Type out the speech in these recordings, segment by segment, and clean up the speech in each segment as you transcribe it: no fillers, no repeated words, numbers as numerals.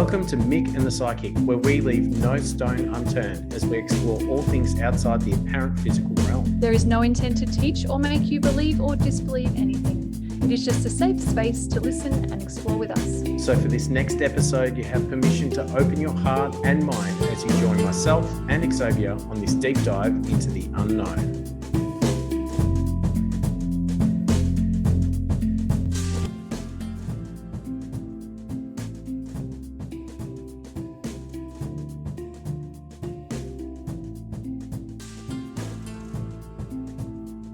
Welcome to Mick and the Psychic, where we leave no stone unturned as we explore all things outside the apparent physical realm. There is no intent to teach or make you believe or disbelieve anything. It is just a safe space to listen and explore with us. So for this next episode, you have permission to open your heart and mind as you join myself and Xzavia on this deep dive into the unknown.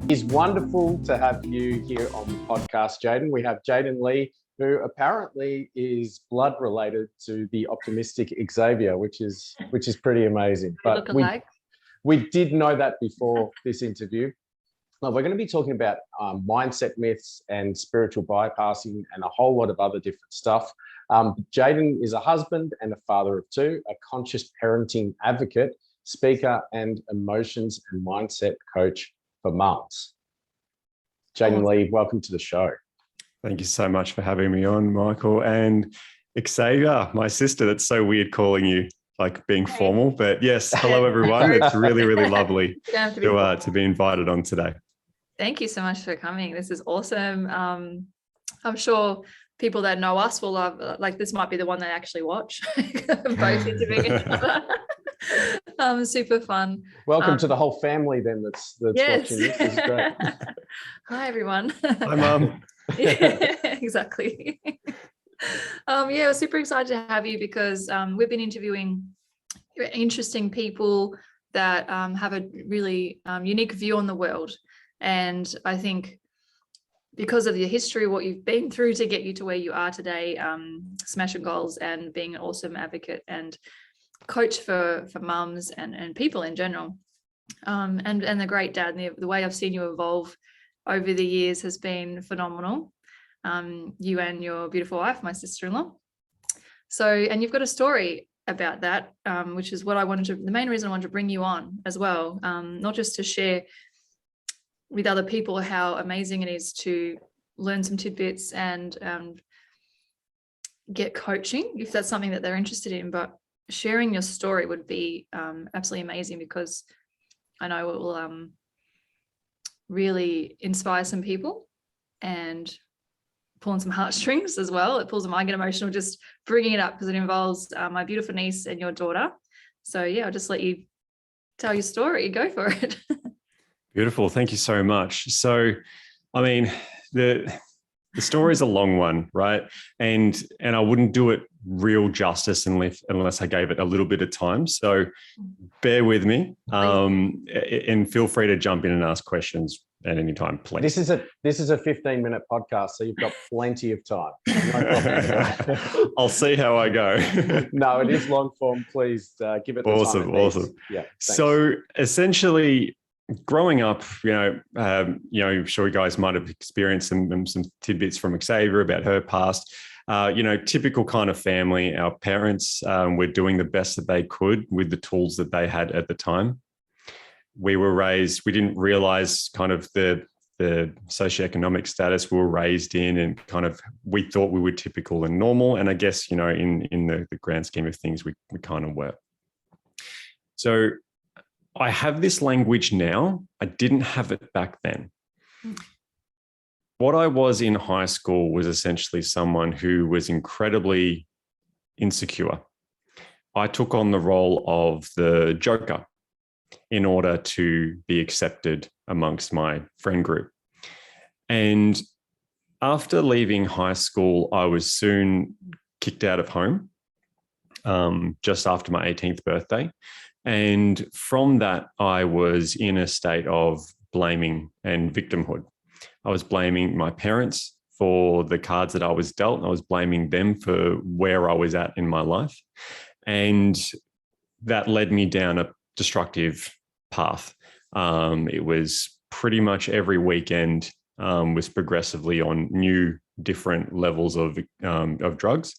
It's wonderful to have you here on the podcast, Jayden. We have Jayden Leigh, who apparently is blood related to the optimistic Xzavia, which is pretty amazing. But we did know that before this interview. We're going to be talking about mindset myths and spiritual bypassing and a whole lot of other different stuff. Jayden is a husband and a father of two, a conscious parenting advocate, speaker, and emotions and mindset coach for mums. Jayden Leigh, welcome to the show. Thank you so much for having me on, Michael. And Xzavia, my sister. That's so weird calling you like being formal, but yes, hello everyone. It's really, really lovely to be invited on today. Thank you so much for coming. This is awesome. I'm sure people that know us will love, like this might be the one they actually watch, both interviewing each other. Super fun. Welcome to the whole family then that's yes. watching this. This is great. Hi everyone. Hi Mum. Yeah, exactly. We're super excited to have you because we've been interviewing interesting people that have a really unique view on the world. And I think because of your history, what you've been through to get you to where you are today, smashing goals and being an awesome advocate and coach for mums and people in general, and the great dad, and the way I've seen you evolve over the years has been phenomenal. You and your beautiful wife, my sister-in-law. So, and you've got a story about that, which is what the main reason I wanted to bring you on as well, not just to share with other people how amazing it is to learn some tidbits and get coaching if that's something that they're interested in, but sharing your story would be absolutely amazing because I know it will really inspire some people and pull on some heartstrings as well. It pulls them. I get emotional just bringing it up because it involves my beautiful niece and your daughter. So yeah, I'll just let you tell your story. Go for it. Beautiful. Thank you so much. So, I mean, the story is a long one, right? And I wouldn't do it real justice unless I gave it a little bit of time. So bear with me, and feel free to jump in and ask questions at any time, please. This is a 15-minute podcast, so you've got plenty of time. No problem. I'll see how I go. No, it is long form. Please give it the time. Awesome. Yeah. Thanks. So essentially, growing up, I'm sure you guys might have experienced some tidbits from Xzavia about her past. Typical kind of family. Our parents were doing the best that they could with the tools that they had at the time. We were raised, we didn't realize kind of the socioeconomic status we were raised in, and kind of we thought we were typical and normal. And I guess, in the grand scheme of things, we kind of were. So I have this language now. I didn't have it back then. What I was in high school was essentially someone who was incredibly insecure. I took on the role of the joker in order to be accepted amongst my friend group. And after leaving high school, I was soon kicked out of home just after my 18th birthday. And from that, I was in a state of blaming and victimhood. I was blaming my parents for the cards that I was dealt. I was blaming them for where I was at in my life. And that led me down a destructive path. It was pretty much every weekend was progressively on new different levels of drugs.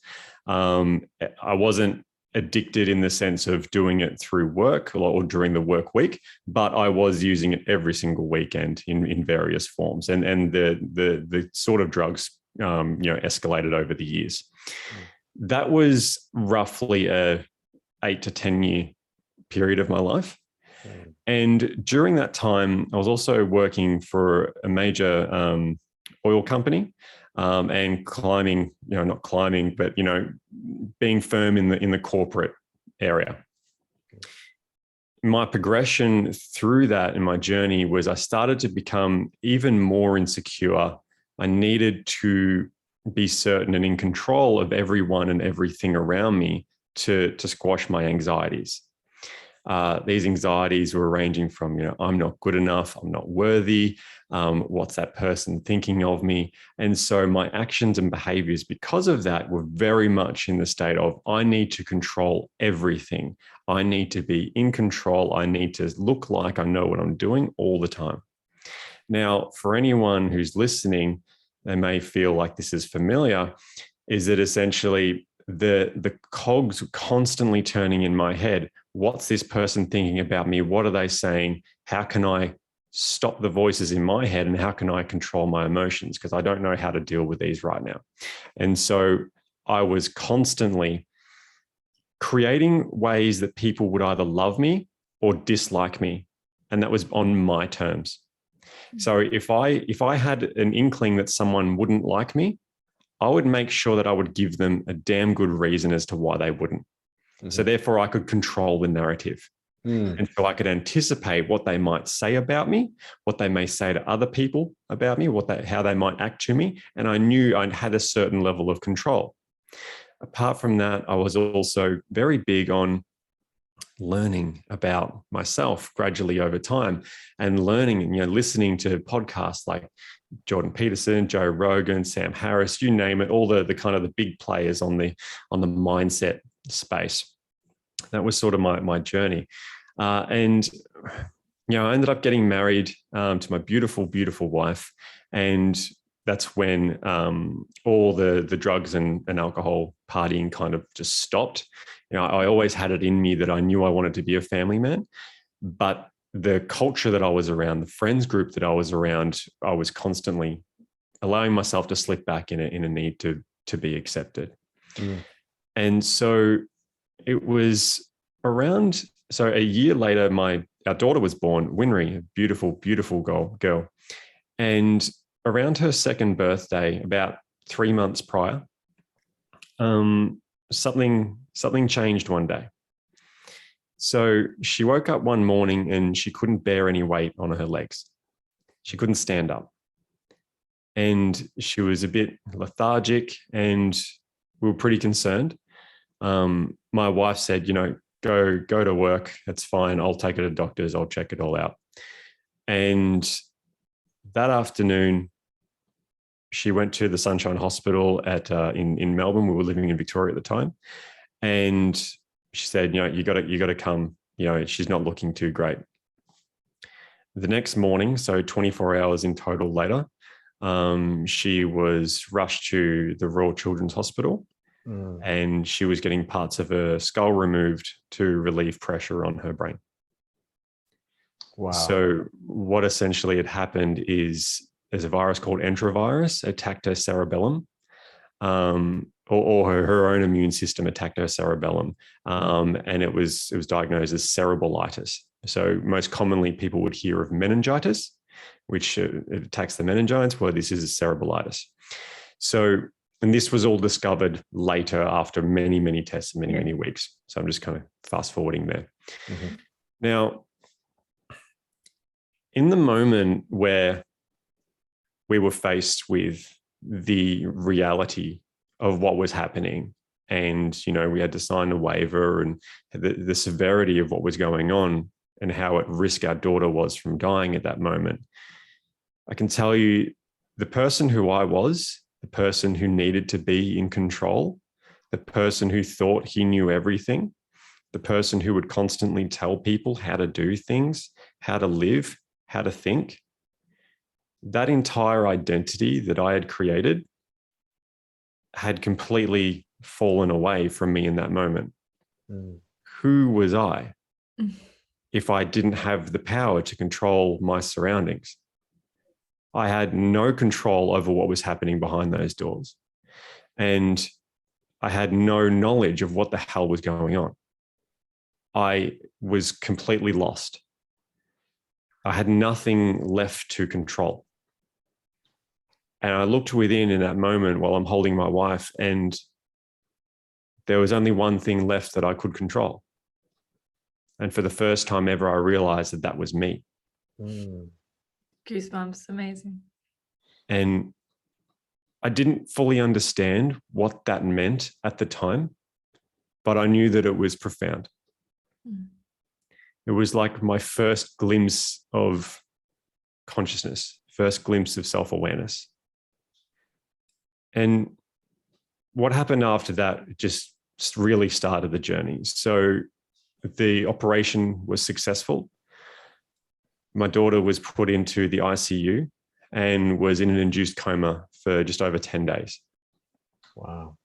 I wasn't addicted in the sense of doing it through work or during the work week, but I was using it every single weekend in various forms. And the sort of drugs, escalated over the years. that was roughly a 8 to 10 year period of my life. And during that time, I was also working for a major oil company and climbing, not climbing, but, being firm in the corporate area. My progression through that in my journey was I started to become even more insecure. I needed to be certain and in control of everyone and everything around me to squash my anxieties. These anxieties were ranging from, I'm not good enough, I'm not worthy, what's that person thinking of me? And so my actions and behaviors because of that were very much in the state of, I need to control everything. I need to be in control. I need to look like I know what I'm doing all the time. Now, for anyone who's listening, they may feel like this is familiar, is that essentially the cogs constantly turning in my head. What's this person thinking about me? What are they saying? How can I stop the voices in my head? And how can I control my emotions? Because I don't know how to deal with these right now. And so I was constantly creating ways that people would either love me or dislike me. And that was on my terms. So if I had an inkling that someone wouldn't like me, I would make sure that I would give them a damn good reason as to why they wouldn't. Mm-hmm. So therefore I could control the narrative. And so I could anticipate what they might say about me, what they may say to other people about me, how they might act to me. And I knew I had a certain level of control. Apart from that, I was also very big on learning about myself gradually over time and learning, listening to podcasts like Jordan Peterson, Joe Rogan, Sam Harris, you name it, all the kind of the big players on the mindset space. That was sort of my journey. And I ended up getting married to my beautiful, beautiful wife. And that's when all the drugs and alcohol partying kind of just stopped. I always had it in me that I knew I wanted to be a family man, but the culture that I was around, the friends group that I was around, I was constantly allowing myself to slip back in a need to be accepted. And so it was around, so a year later, our daughter was born, Winry, a beautiful, beautiful girl. And around her second birthday, about 3 months prior, something changed one day. So she woke up one morning and she couldn't bear any weight on her legs. She couldn't stand up. And she was a bit lethargic and we were pretty concerned. My wife said, go to work. That's fine. I'll take her to doctors. I'll check it all out. And that afternoon, she went to the Sunshine Hospital in Melbourne. We were living in Victoria at the time. And she said, you got to come, she's not looking too great. The next morning, so 24 hours in total later, she was rushed to the Royal Children's Hospital and she was getting parts of her skull removed to relieve pressure on her brain. Wow. So what essentially had happened is there's a virus called enterovirus attacked her cerebellum, or her own immune system attacked her cerebellum, and it was diagnosed as cereballitis. So most commonly people would hear of meningitis, which it attacks the meningites, where this is cereballitis. So, and this was all discovered later after many, many tests, many weeks. So I'm just kind of fast forwarding there. Mm-hmm. Now, in the moment where we were faced with the reality of what was happening, and we had to sign a waiver, and the severity of what was going on and how at risk our daughter was from dying at that moment, I can tell you the person who I was, the person who needed to be in control, the person who thought he knew everything, the person who would constantly tell people how to do things, how to live, how to think, that entire identity that I had created had completely fallen away from me in that moment. Who was I if I didn't have the power to control my surroundings? I had no control over what was happening behind those doors. And I had no knowledge of what the hell was going on. I was completely lost. I had nothing left to control. And I looked within in that moment while I'm holding my wife, and there was only one thing left that I could control. And for the first time ever, I realized that that was me. Goosebumps. Amazing. And I didn't fully understand what that meant at the time, but I knew that it was profound. It was like my first glimpse of consciousness, first glimpse of self-awareness. And what happened after that just really started the journey. So the operation was successful. My daughter was put into the ICU and was in an induced coma for just over 10 days. Wow.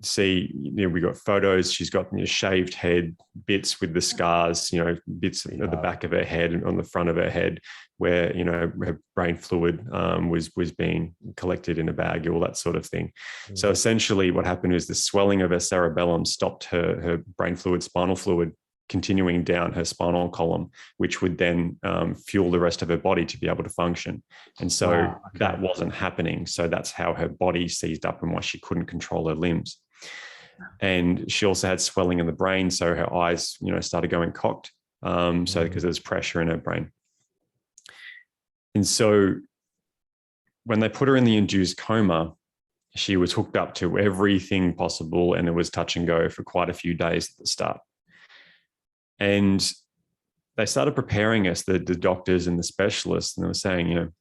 See, we got photos. She's got shaved head, bits with the scars, bits of the back of her head and on the front of her head where, her brain fluid was being collected in a bag, all that sort of thing. So essentially what happened is the swelling of her cerebellum stopped her brain fluid, spinal fluid continuing down her spinal column, which would then fuel the rest of her body to be able to function. And so that wasn't happening. So that's how her body seized up and why she couldn't control her limbs. And she also had swelling in the brain. So her eyes, started going cocked. So because there's pressure in her brain. And so when they put her in the induced coma, she was hooked up to everything possible. And it was touch and go for quite a few days at the start. And they started preparing us, the doctors and the specialists, and they were saying,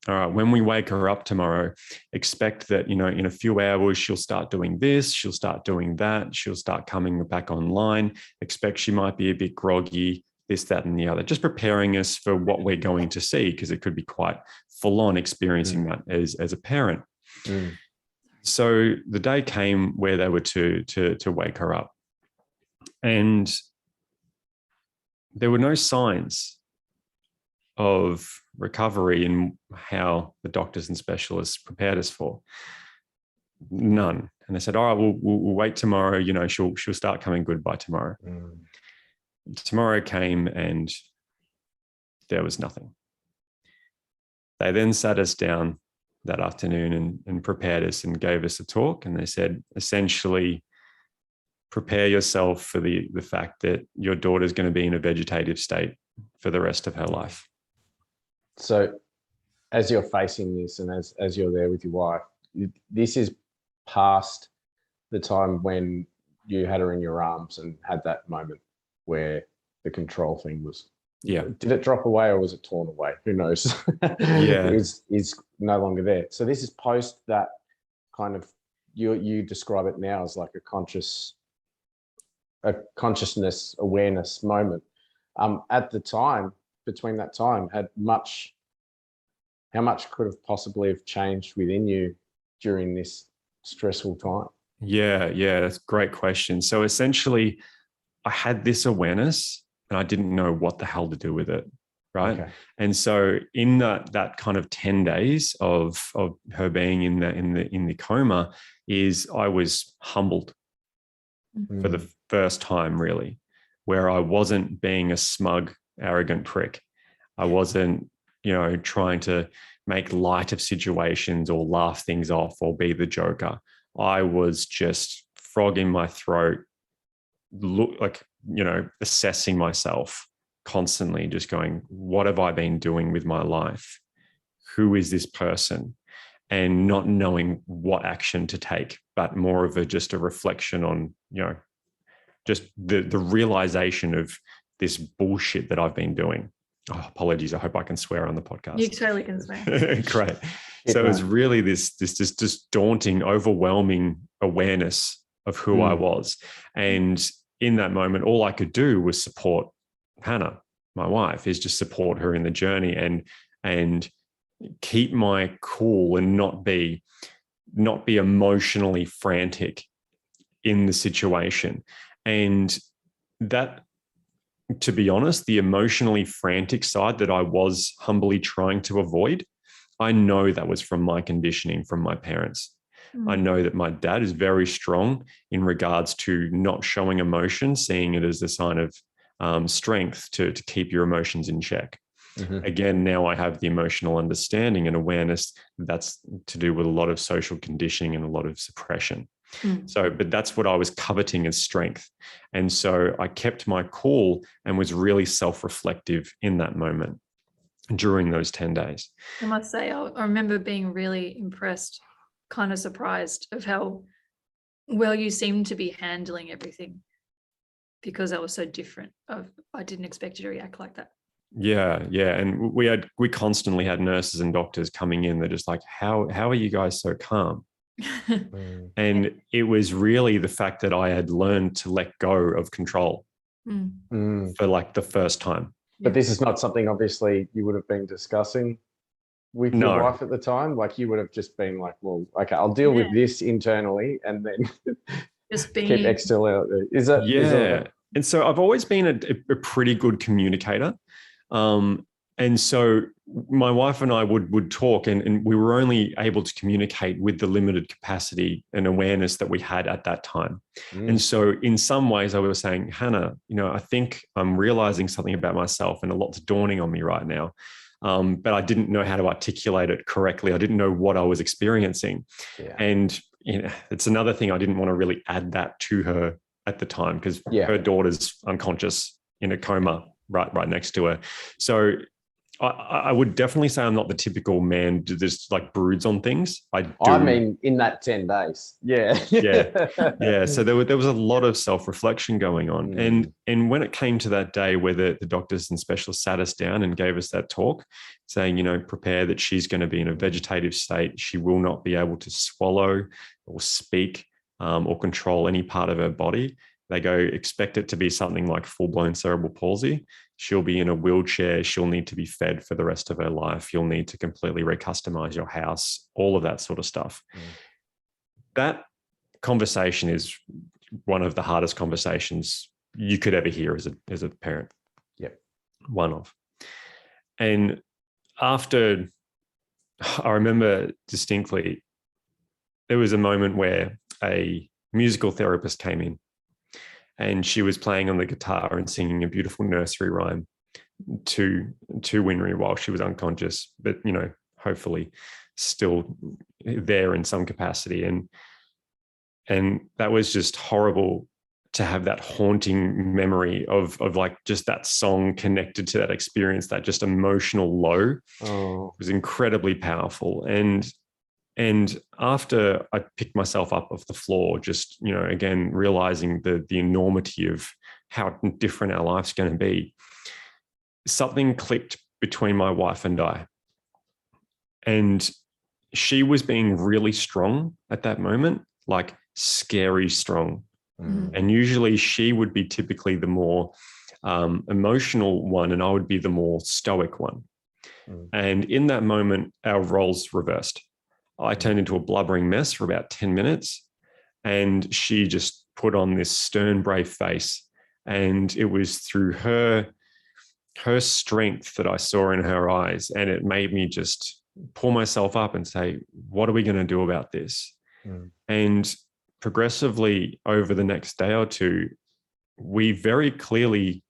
all right, when we wake her up tomorrow, expect that, in a few hours, she'll start doing this, she'll start doing that, she'll start coming back online, expect she might be a bit groggy, this, that, and the other, just preparing us for what we're going to see, because it could be quite full on experiencing that as a parent. So the day came where they were to wake her up. And there were no signs of recovery in how the doctors and specialists prepared us for. None. And they said, all right, we'll wait tomorrow. She'll start coming good by tomorrow. Tomorrow came and there was nothing. They then sat us down that afternoon and prepared us and gave us a talk. And they said, essentially, prepare yourself for the fact that your daughter's going to be in a vegetative state for the rest of her life. So as you're facing this and as you're there with your wife, this is past the time when you had her in your arms and had that moment where the control thing was. Yeah. Did it drop away or was it torn away? Who knows? Yeah. Is no longer there. So this is post that kind of, you describe it now as like a consciousness awareness moment. At the time, between that time, how much could have possibly have changed within you during this stressful time? Yeah, that's a great question. So essentially, I had this awareness and I didn't know what the hell to do with it, right? Okay. And so in that kind of 10 days of her being in the coma, I was humbled for the first time, really, where I wasn't being a smug, arrogant prick. I wasn't, trying to make light of situations or laugh things off or be the joker. I was just frog in my throat, assessing myself constantly, just going, what have I been doing with my life? Who is this person? And not knowing what action to take, but more of just a reflection on, just the realization of this bullshit that I've been doing. Oh, apologies. I hope I can swear on the podcast. You totally can swear. Great. So it was really this daunting, overwhelming awareness of who I was. And in that moment, all I could do was support Hannah, my wife, is just support her in the journey and keep my cool and not be emotionally frantic in the situation. And that, to be honest, the emotionally frantic side that I was humbly trying to avoid, I know that was from my conditioning from my parents. I know that my dad is very strong in regards to not showing emotion, seeing it as a sign of strength to keep your emotions in check. Again, now I have the emotional understanding and awareness that's to do with a lot of social conditioning and a lot of suppression. So, but that's what I was coveting as strength. And so I kept my cool and was really self-reflective in that moment during those 10 days. I must say, I remember being really impressed, kind of surprised of how well you seemed to be handling everything, because that was so different. I didn't expect you to react like that. Yeah. And we constantly had nurses and doctors coming in. They're just like, how are you guys so calm? And it was really the fact that I had learned to let go of control for like the first time. But this is not something obviously you would have been discussing with your wife at the time. Like you would have just been like, well, okay, I'll deal with this internally and then just being keep external out there. Is that And so I've always been a pretty good communicator. And so my wife and I would talk, and we were only able to communicate with the limited capacity and awareness that we had at that time. And so in some ways I was saying, Hannah, I think I'm realizing something about myself and a lot's dawning on me right now. But I didn't know how to articulate it correctly. I didn't know what I was experiencing. And it's another thing. I didn't want to really add that to her at the time because her daughter's unconscious in a coma right next to her. So I would definitely say I'm not the typical man who just like broods on things. I mean, in that 10 days. Yeah. So there was a lot of self-reflection going on. And when it came to that day where the doctors and specialists sat us down and gave us that talk saying, prepare that she's going to be in a vegetative state. She will not be able to swallow or speak or control any part of her body. They go, expect it to be something like full-blown cerebral palsy. She'll be in a wheelchair. She'll need to be fed for the rest of her life. You'll need to completely recustomize your house, all of that sort of stuff. That conversation is one of the hardest conversations you could ever hear as a parent. One of. And after, I remember distinctly, there was a moment where a musical therapist came in. And she was playing on the guitar and singing a beautiful nursery rhyme to Winry while she was unconscious, but, hopefully still there in some capacity. And that was just horrible to have that haunting memory of like just that song connected to that experience, that just emotional low. It was incredibly powerful. And after I picked myself up off the floor, just, again, realizing the enormity of how different our life's going to be, something clicked between my wife and I. And she was being really strong at that moment, like scary strong. And usually she would be typically the more emotional one, and I would be the more stoic one. And in that moment, our roles reversed. I turned into a blubbering mess for about 10 minutes, and she just put on this stern, brave face. And it was through her strength that I saw in her eyes. And it made me just pull myself up and say, what are we going to do about this? And progressively over the next day or two, we very clearly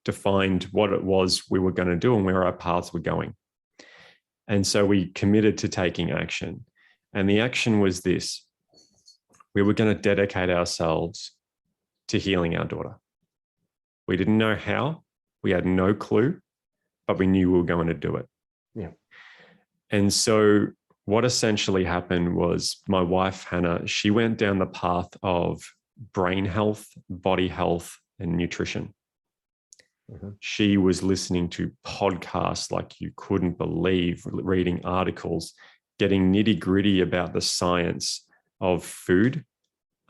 defined what it was we were going to do and where our paths were going. And so we committed to taking action. And the action was this: we were going to dedicate ourselves to healing our daughter. We didn't know how, we had no clue, but we knew we were going to do it. And so what essentially happened was my wife, Hannah, she went down the path of brain health, body health, and nutrition. She was listening to podcasts like you couldn't believe, reading articles, getting nitty-gritty about the science of food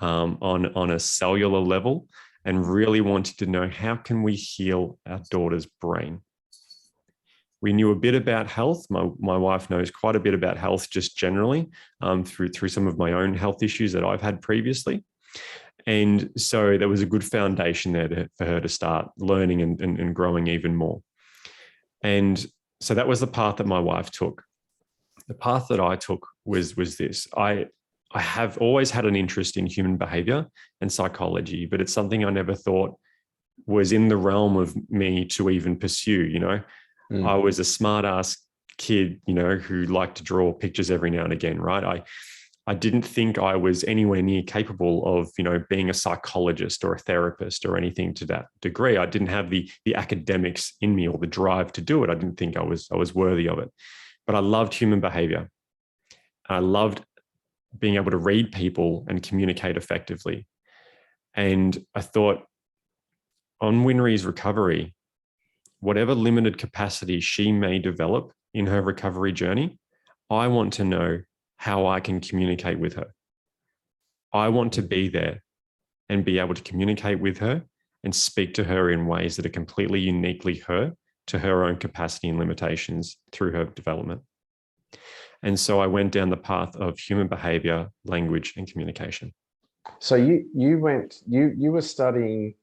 on a cellular level, and really wanted to know, how can we heal our daughter's brain? We knew a bit about health. My wife knows quite a bit about health just generally through some of my own health issues that I've had previously. And so there was a good foundation there for her to start learning and growing even more. And so that was the path that my wife took. The path that I took was this. I I have always had an interest in human behavior and psychology, but it's something I never thought was in the realm of me to even pursue. I was a smart ass kid, who liked to draw pictures every now and again, right? I didn't think I was anywhere near capable of, being a psychologist or a therapist or anything to that degree. I didn't have the academics in me or the drive to do it. I didn't think I was worthy of it. But I loved human behavior. I loved being able to read people and communicate effectively. And I thought, on Winry's recovery, whatever limited capacity she may develop in her recovery journey, I want to know how I can communicate with her. I want to be there and be able to communicate with her and speak to her in ways that are completely uniquely her, to her own capacity and limitations through her development. And so I went down the path of human behavior, language, and communication. So you were studying.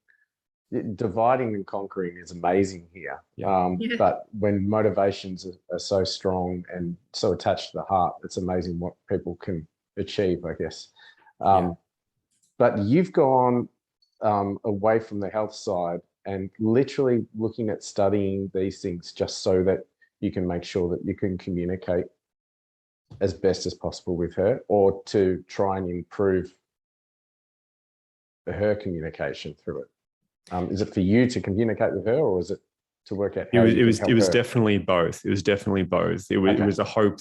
Dividing and conquering is amazing here. Yeah. But when motivations are so strong and so attached to the heart, it's amazing what people can achieve, I guess. But you've gone away from the health side and literally looking at studying these things just so that you can make sure that you can communicate as best as possible with her, or to try and improve her communication through it. Is it for you to communicate with her, or is it to work out how It was her? definitely both. It was definitely both. It was a hope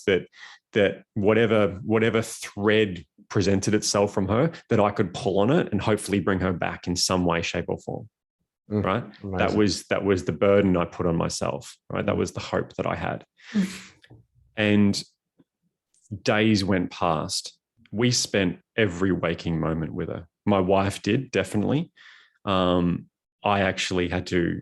that whatever thread presented itself from her, that I could pull on it and hopefully bring her back in some way, shape, or form. Right. Amazing. That was the burden I put on myself. Right. That was the hope that I had. And days went past. We spent every waking moment with her. My wife did, definitely. I actually had to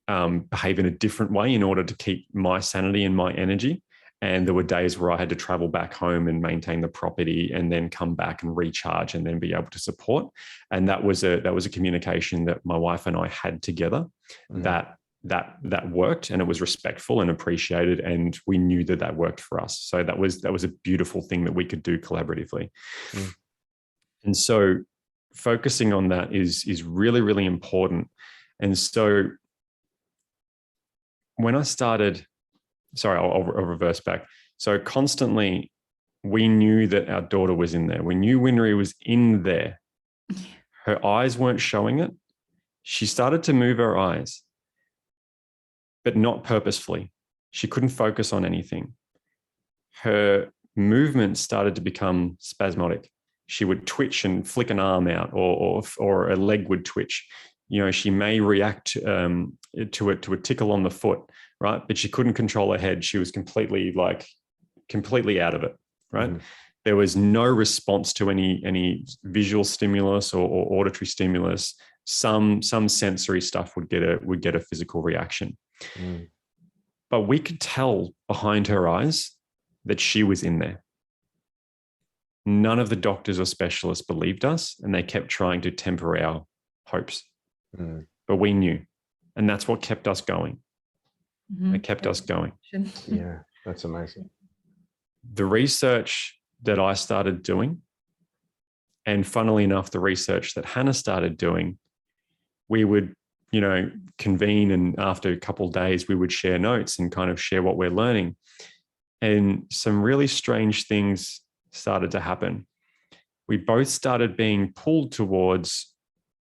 behave in a different way in order to keep my sanity and my energy. And there were days where I had to travel back home and maintain the property and then come back and recharge and then be able to support. And that was a communication that my wife and I had together that worked, and it was respectful and appreciated. And we knew that worked for us. So that was a beautiful thing that we could do collaboratively. And so focusing on that is really, really important. And so when I started, I'll reverse back. So constantly, we knew that our daughter was in there. We knew Winry was in there. Her eyes weren't showing it. She started to move her eyes, but not purposefully. She couldn't focus on anything. Her movement started to become spasmodic. She would twitch and flick an arm out, or a leg would twitch. She may react to a tickle on the foot, right? But she couldn't control her head. She was completely out of it, right? There was no response to any visual stimulus or auditory stimulus. Some sensory stuff would get a physical reaction. But we could tell behind her eyes that she was in there. None of the doctors or specialists believed us, and they kept trying to temper our hopes. But we knew, and that's what kept us going. It kept us going. Yeah, that's amazing. The research that I started doing, and funnily enough, the research that Hannah started doing, we would, convene, and after a couple of days, we would share notes and kind of share what we're learning. And some really strange things started to happen. We both started being pulled towards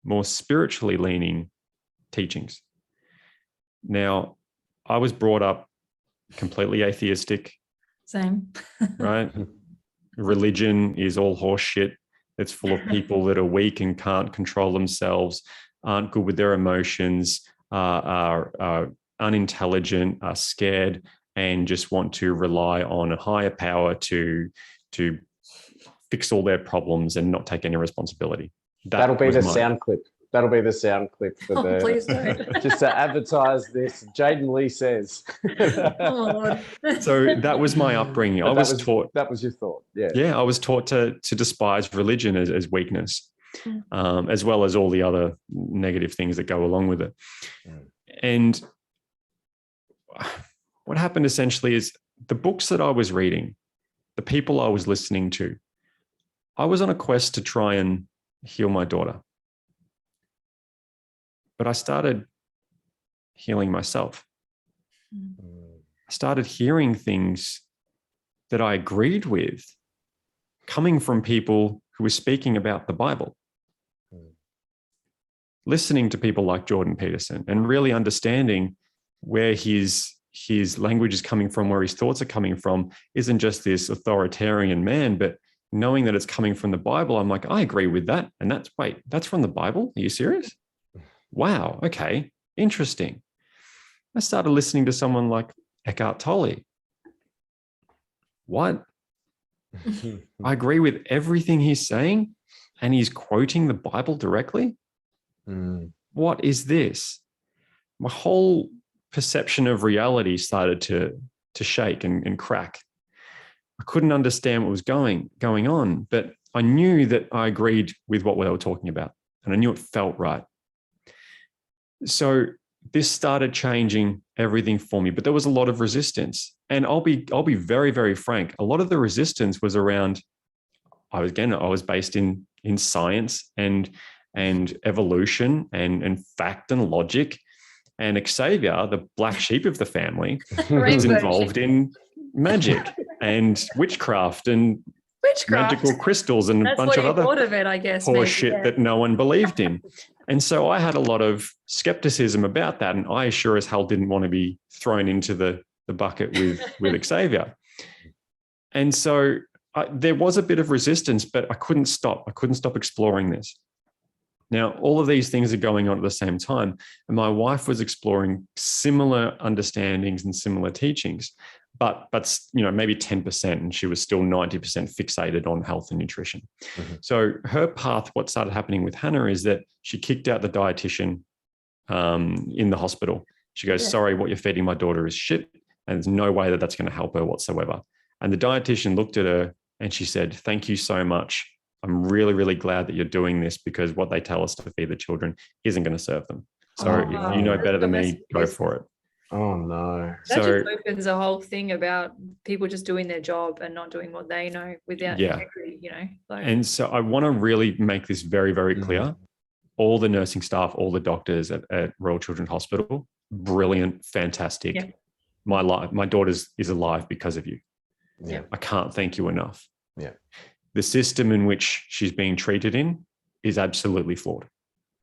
more spiritually leaning teachings. Now, I was brought up completely atheistic. Same. Right? Religion is all horse shit. It's full of people that are weak and can't control themselves, aren't good with their emotions, are unintelligent, are scared, and just want to rely on a higher power to fix all their problems and not take any responsibility. That'll be the sound clip. That'll be the sound clip for the. Please don't. Just to advertise this. Jayden Leigh says. Oh, So that was my upbringing. But I was taught. That was your thought. Yeah. Yeah, I was taught to despise religion as weakness, as well as all the other negative things that go along with it. And what happened essentially is the books that I was reading, the people I was listening to, I was on a quest to try and heal my daughter. But I started healing myself. I started hearing things that I agreed with coming from people who were speaking about the Bible. Listening to people like Jordan Peterson and really understanding where his language is coming from, where his thoughts are coming from, isn't just this authoritarian man, but knowing that it's coming from the Bible. I'm like, I agree with that. And that's from the Bible? Are you serious? Wow. Okay. Interesting. I started listening to someone like Eckhart Tolle. What? I agree with everything he's saying, and he's quoting the Bible directly. What is this? My whole perception of reality started to shake and crack. I couldn't understand what was going on, but I knew that I agreed with what they were talking about, and I knew it felt right. So this started changing everything for me, but there was a lot of resistance. And I'll be very, very frank. A lot of the resistance was around, I was based in science and evolution and fact and logic. And Xzavia, the black sheep of the family, is involved in magic and witchcraft and magical crystals and a bunch of other horse shit that no one believed in. And so I had a lot of skepticism about that. And I sure as hell didn't want to be thrown into the bucket with Xzavia. And so there was a bit of resistance, but I couldn't stop. I couldn't stop exploring this. Now, all of these things are going on at the same time. And my wife was exploring similar understandings and similar teachings, but maybe 10%, and she was still 90% fixated on health and nutrition. So her path, what started happening with Hannah is that she kicked out the dietitian in the hospital. She goes, sorry, what you're feeding my daughter is shit, and there's no way that that's going to help her whatsoever. And the dietitian looked at her and she said, thank you so much. I'm really, really glad that you're doing this, because what they tell us to feed the children isn't going to serve them. So if you know better than me, go for it. Oh, no. That just opens a whole thing about people just doing their job and not doing what they know without integrity, And so I want to really make this very, very clear. All the nursing staff, all the doctors at Royal Children's Hospital, brilliant, fantastic. Yeah. My daughter is alive because of you. Yeah. I can't thank you enough. Yeah. The system in which she's being treated in is absolutely flawed.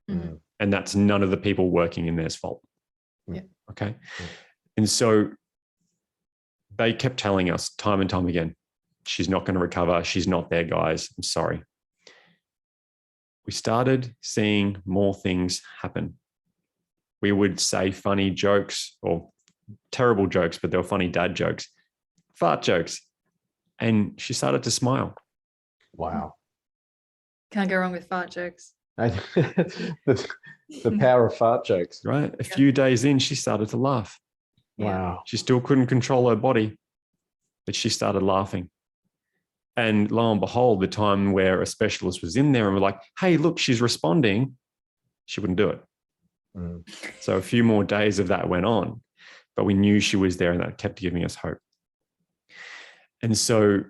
And that's none of the people working in there's fault. Yeah. Okay. Yeah. And so they kept telling us time and time again, she's not going to recover. She's not there, guys. I'm sorry. We started seeing more things happen. We would say funny jokes, or terrible jokes, but they were funny dad jokes, fart jokes. And she started to smile. Wow. Can't go wrong with fart jokes. The power of fart jokes. Right. A few days in, she started to laugh. Wow. She still couldn't control her body, but she started laughing. And lo and behold, the time where a specialist was in there and we're like, hey, look, she's responding, she wouldn't do it. So a few more days of that went on, but we knew she was there, and that kept giving us hope. And so,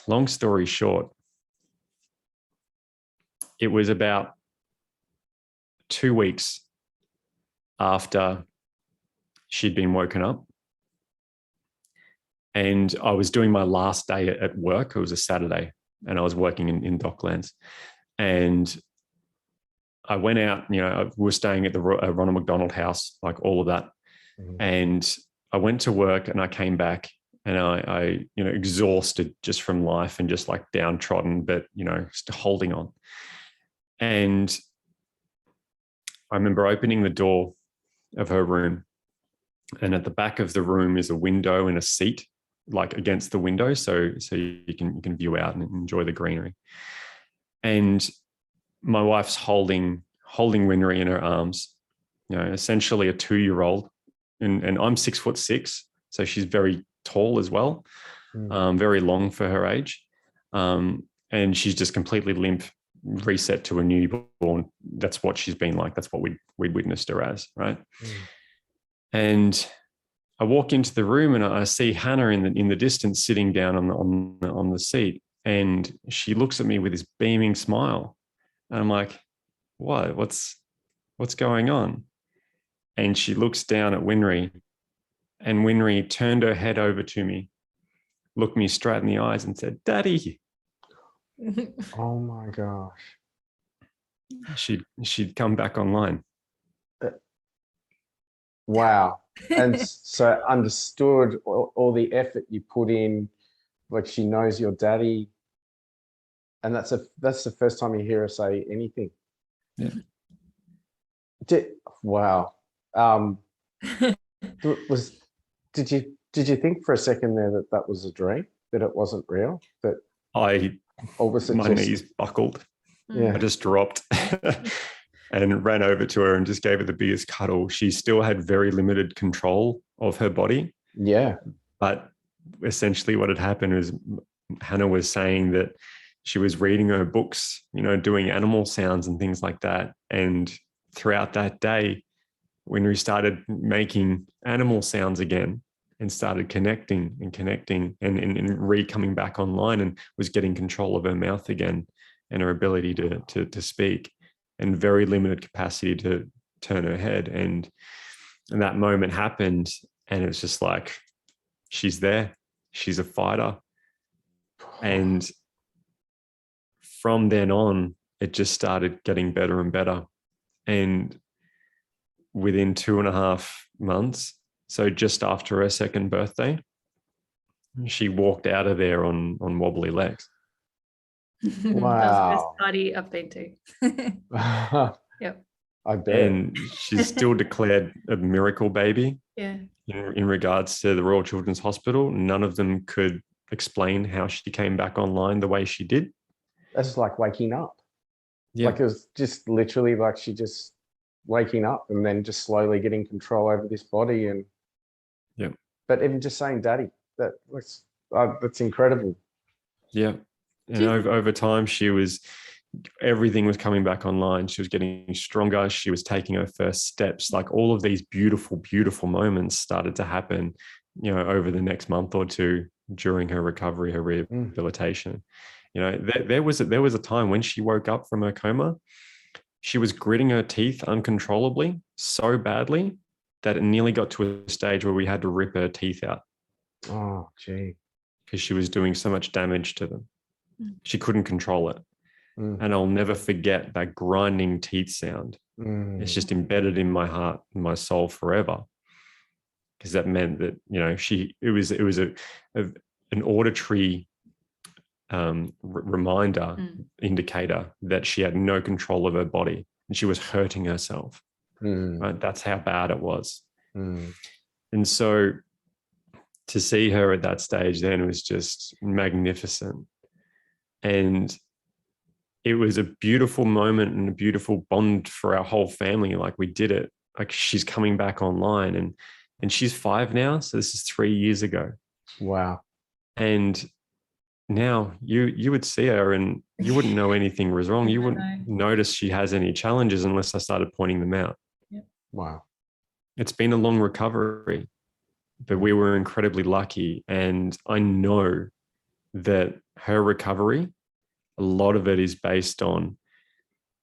long story short, it was about 2 weeks after she'd been woken up, and I was doing my last day at work. It was a Saturday, and I was working in Docklands, and I went out, we were staying at the Ronald McDonald House, like all of that. And I went to work and I came back, and I exhausted just from life and just like downtrodden, but, just holding on. And I remember opening the door of her room, and at the back of the room is a window and a seat, like against the window. So you can view out and enjoy the greenery. And my wife's holding Winry in her arms, essentially a 2-year-old. And I'm 6'6", so she's very tall as well, very long for her age. And she's just completely limp, reset to a newborn. That's what she's been like. That's what we witnessed her as, right? And I walk into the room and I see Hannah in the distance sitting down on the seat, And she looks at me with this beaming smile. And I'm like, what? What's going on? And she looks down at Winry, and Winry turned her head over to me, looked me straight in the eyes and said, Daddy. Oh my gosh. She'd come back online. Wow. And so understood all the effort you put in, like she knows your daddy. And that's the first time you hear her say anything. Yeah. Wow. Did you think for a second there that was a dream, that it wasn't real, that my knees buckled. Yeah. I just dropped and ran over to her and just gave her the biggest cuddle. She still had very limited control of her body. Yeah. But essentially what had happened was Hannah was saying that she was reading her books, doing animal sounds and things like that. And throughout that day, when we started making animal sounds again and started connecting and coming back online, and was getting control of her mouth again and her ability to speak, and very limited capacity to turn her head. And that moment happened, and it was just like, she's there. She's a fighter. And from then on, it just started getting better and better. And within 2.5 months, so just after her second birthday, she walked out of there on wobbly legs. That was the best party I've been to. Yep. I bet. And she's still declared a miracle baby. Yeah. In regards to the Royal Children's Hospital, none of them could explain how she came back online the way she did. That's like waking up. Yeah. Like it was just literally like she just waking up and then just slowly getting control over this body. And yeah. But even just saying daddy, that's incredible. Yeah. And over time, everything was coming back online. She was getting stronger. She was taking her first steps. Like all of these beautiful, beautiful moments started to happen, over the next month or two during her recovery, her rehabilitation. There was a time when she woke up from her coma, she was gritting her teeth uncontrollably so badly that it nearly got to a stage where we had to rip her teeth out. Oh, gee. Because she was doing so much damage to them. She couldn't control it. And I'll never forget that grinding teeth sound. It's just embedded in my heart and my soul forever. Because that meant that, it was an auditory reminder, indicator that she had no control of her body and she was hurting herself. Right? That's how bad it was. And so to see her at that stage then was just magnificent. And it was a beautiful moment and a beautiful bond for our whole family. Like we did it. Like she's coming back online and she's 5 now. So this is 3 years ago. Wow. And now you would see her and you wouldn't know anything was wrong. You wouldn't notice she has any challenges unless I started pointing them out. Yep. Wow. It's been a long recovery, but we were incredibly lucky. And I know that her recovery, a lot of it is based on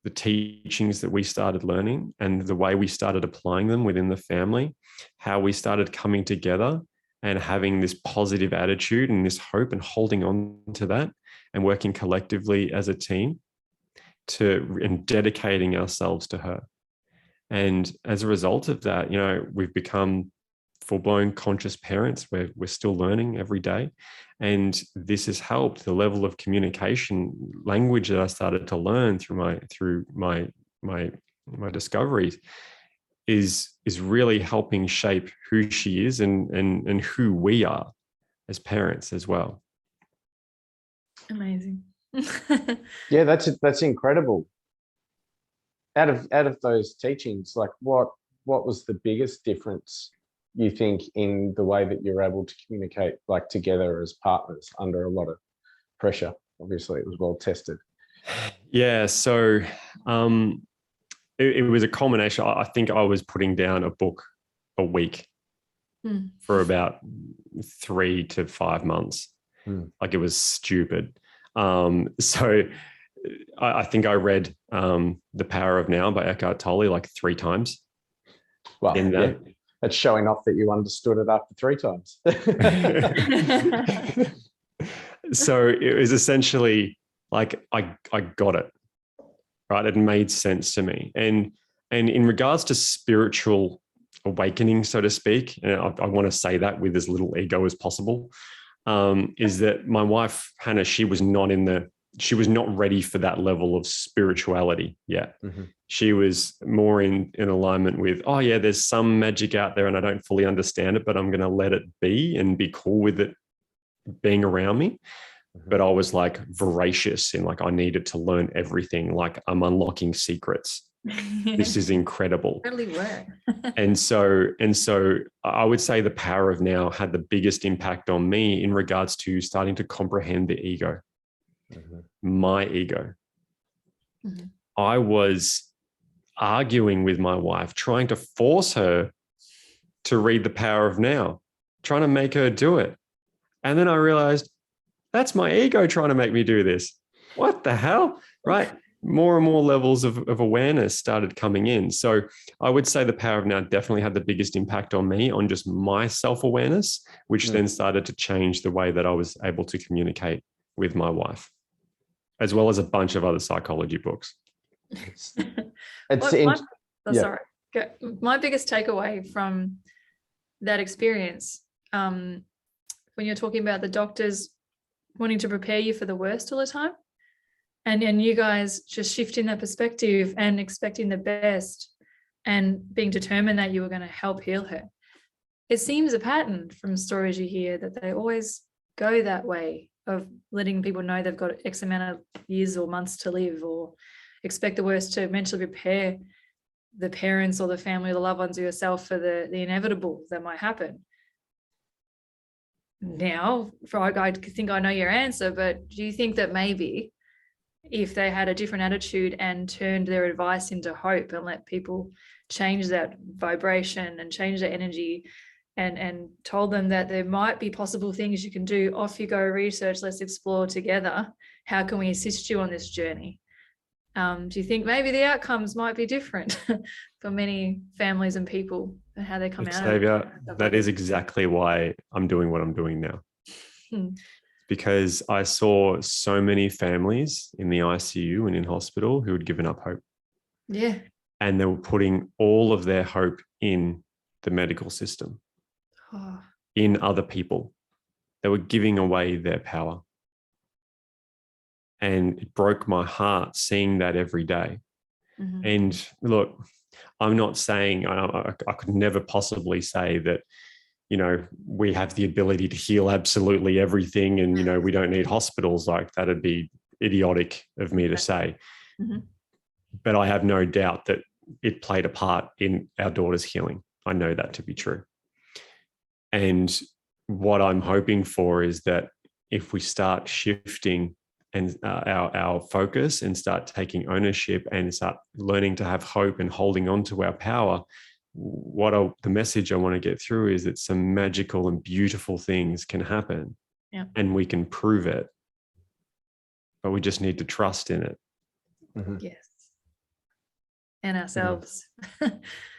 the teachings that we started learning and the way we started applying them within the family, how we started coming together and having this positive attitude and this hope and holding on to that and working collectively as a team and dedicating ourselves to her. And as a result of that, we've become full-blown conscious parents. We're still learning every day. And this has helped the level of communication language that I started to learn through my discoveries is really helping shape who she is and who we are as parents as well. Amazing. Yeah, that's incredible. Out of those teachings, like what was the biggest difference you think in the way that you're able to communicate like together as partners under a lot of pressure? Obviously it was well tested. Yeah, so it was a combination. I think I was putting down a book a week for about 3 to 5 months. Like it was stupid. So I think I read The Power of Now by Eckhart Tolle like 3 times. Well, in yeah, that. that's showing off that you understood it after 3 times. So it was essentially like I got it, right? It made sense to me. And in regards to spiritual awakening, so to speak, and I want to say that with as little ego as possible, is that my wife, Hannah, she was not ready for that level of spirituality yet. Mm-hmm. She was more in alignment with, oh yeah, there's some magic out there and I don't fully understand it, but I'm going to let it be and be cool with it being around me. Mm-hmm. But I was like voracious in like, I needed to learn everything. Like I'm unlocking secrets. This is incredible. Really were. And so I would say The Power of Now had the biggest impact on me in regards to starting to comprehend the ego, my ego. Mm-hmm. I was arguing with my wife, trying to force her to read The Power of Now, trying to make her do it. And then I realized that's my ego trying to make me do this. What the hell? Right? More and more levels of awareness started coming in. So I would say The Power of Now definitely had the biggest impact on me, on just my self-awareness, which then started to change the way that I was able to communicate with my wife, as well as a bunch of other psychology books. Sorry. My biggest takeaway from that experience, when you're talking about the doctors wanting to prepare you for the worst all the time, and you guys just shifting that perspective and expecting the best and being determined that you were going to help heal her. It seems a pattern from stories you hear that they always go that way, of letting people know they've got X amount of years or months to live, or expect the worst to mentally prepare the parents or the family or the loved ones or yourself for the inevitable that might happen. Now, I think I know your answer, but do you think that maybe if they had a different attitude and turned their advice into hope and let people change that vibration and change their energy, and told them that there might be possible things you can do, off you go, research, let's explore together, how can we assist you on this journey? Do you think maybe the outcomes might be different for many families and people and how they come out of it? That is exactly why I'm doing what I'm doing now. Because I saw so many families in the ICU and in hospital who had given up hope. Yeah. And they were putting all of their hope in the medical system, in other people. They were giving away their power. And it broke my heart seeing that every day. Mm-hmm. And look, I'm not saying, I could never possibly say that, you know, we have the ability to heal absolutely everything and, you know, we don't need hospitals. Like, that'd be idiotic of me to say. Mm-hmm. But I have no doubt that it played a part in our daughter's healing. I know that to be true. And what I'm hoping for is that if we start shifting and our focus and start taking ownership and start learning to have hope and holding on to our power, the message I want to get through is that some magical and beautiful things can happen, and we can prove it, but we just need to trust in it. Mm-hmm. Yes. And ourselves.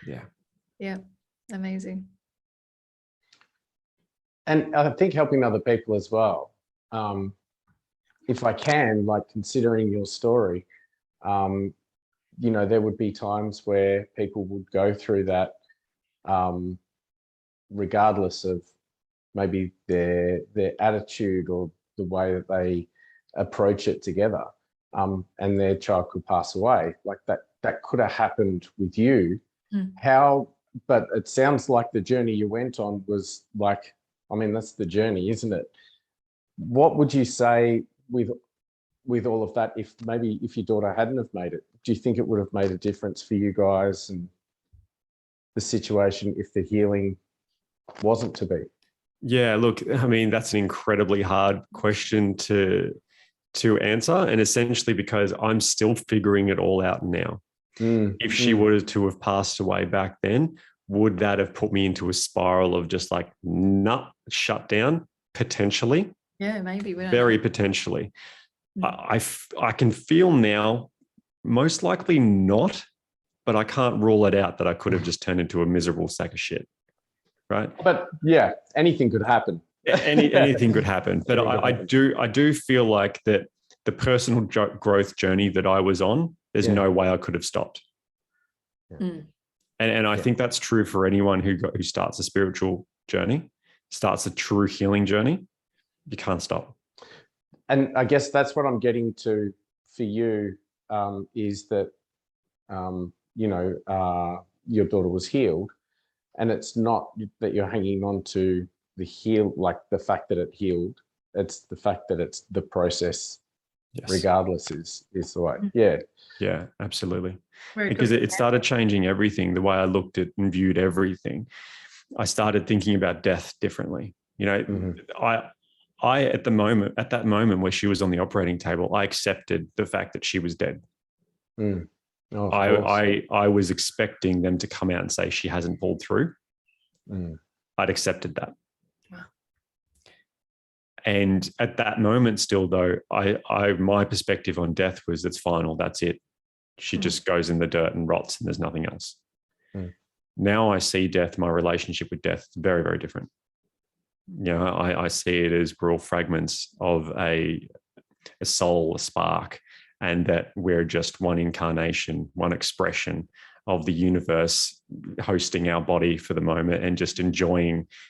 Yeah. Yeah. Amazing. And I think helping other people as well. If I can, like, considering your story, you know, there would be times where people would go through that, regardless of maybe their attitude or the way that they approach it together, and their child could pass away. Like that could have happened with you. But it sounds like the journey you went on was like, I mean, that's the journey, isn't it? What would you say with all of that, if your daughter hadn't have made it? Do you think it would have made a difference for you guys and the situation if the healing wasn't to be? Yeah, look, I mean, that's an incredibly hard question to answer, and essentially because I'm still figuring it all out now. If she were to have passed away back then, would that have put me into a spiral of just like, shut down? Potentially. Yeah, maybe. Very potentially. I can feel now, most likely not, but I can't rule it out that I could have just turned into a miserable sack of shit. Right. But yeah, anything could happen. Anything could happen. But I do feel like that the personal growth journey that I was on, there's no way I could have stopped. And I think that's true for anyone who starts a spiritual journey, starts a true healing journey. You can't stop. And I guess that's what I'm getting to for you, is that, your daughter was healed, and it's not that you're hanging on to like the fact that it healed. It's the fact that it's the process, regardless, is the way. Yeah, absolutely. Because it started changing everything, the way I looked at and viewed everything. I started thinking about death differently. I at that moment where she was on the operating table, I accepted the fact that she was dead. Oh, I was expecting them to come out and say she hasn't pulled through. I'd accepted that. Wow. And at that moment still, though, my perspective on death was it's final, that's it. She just goes in the dirt and rots and there's nothing else. Now I see death, my relationship with death, very, very different. I see it as we're all fragments of a soul, a spark, and that we're just one incarnation, one expression of the universe hosting our body for the moment and just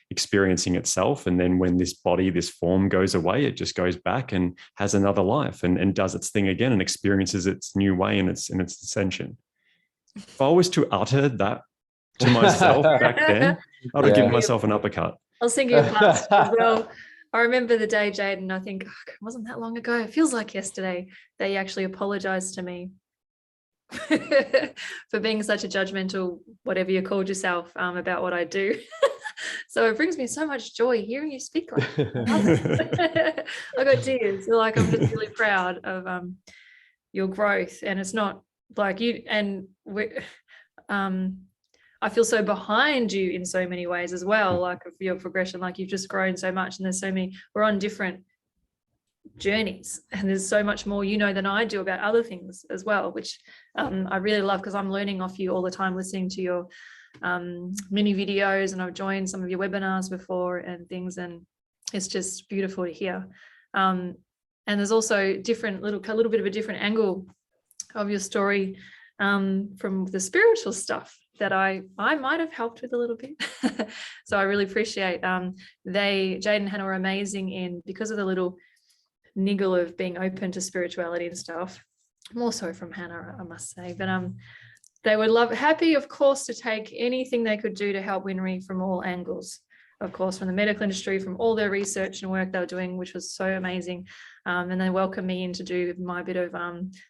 experiencing itself. And then when this body, this form goes away, it just goes back and has another life and does its thing again and experiences its new way in its ascension. If I was to utter that to myself back then, I'd have given myself an uppercut. I was thinking of past as well. I remember the day, Jayden, I think it wasn't that long ago. It feels like yesterday that you actually apologized to me for being such a judgmental, whatever you called yourself, about what I do. So it brings me so much joy hearing you speak like that. I got tears. Like, I'm just really proud of your growth. And it's not like you and I feel so behind you in so many ways as well, like of your progression, like you've just grown so much and there's so many, we're on different journeys and there's so much more than I do about other things as well, which I really love because I'm learning off you all the time, listening to your mini videos, and I've joined some of your webinars before and things, and it's just beautiful to hear. And there's also a little bit of a different angle of your story from the spiritual stuff that I might have helped with a little bit. So I really appreciate Jayden and Hannah were amazing because of the little niggle of being open to spirituality and stuff, more so from Hannah, I must say. But they were happy, of course, to take anything they could do to help Winry from all angles, of course, from the medical industry, from all their research and work they were doing, which was so amazing. And they welcomed me in to do my bit of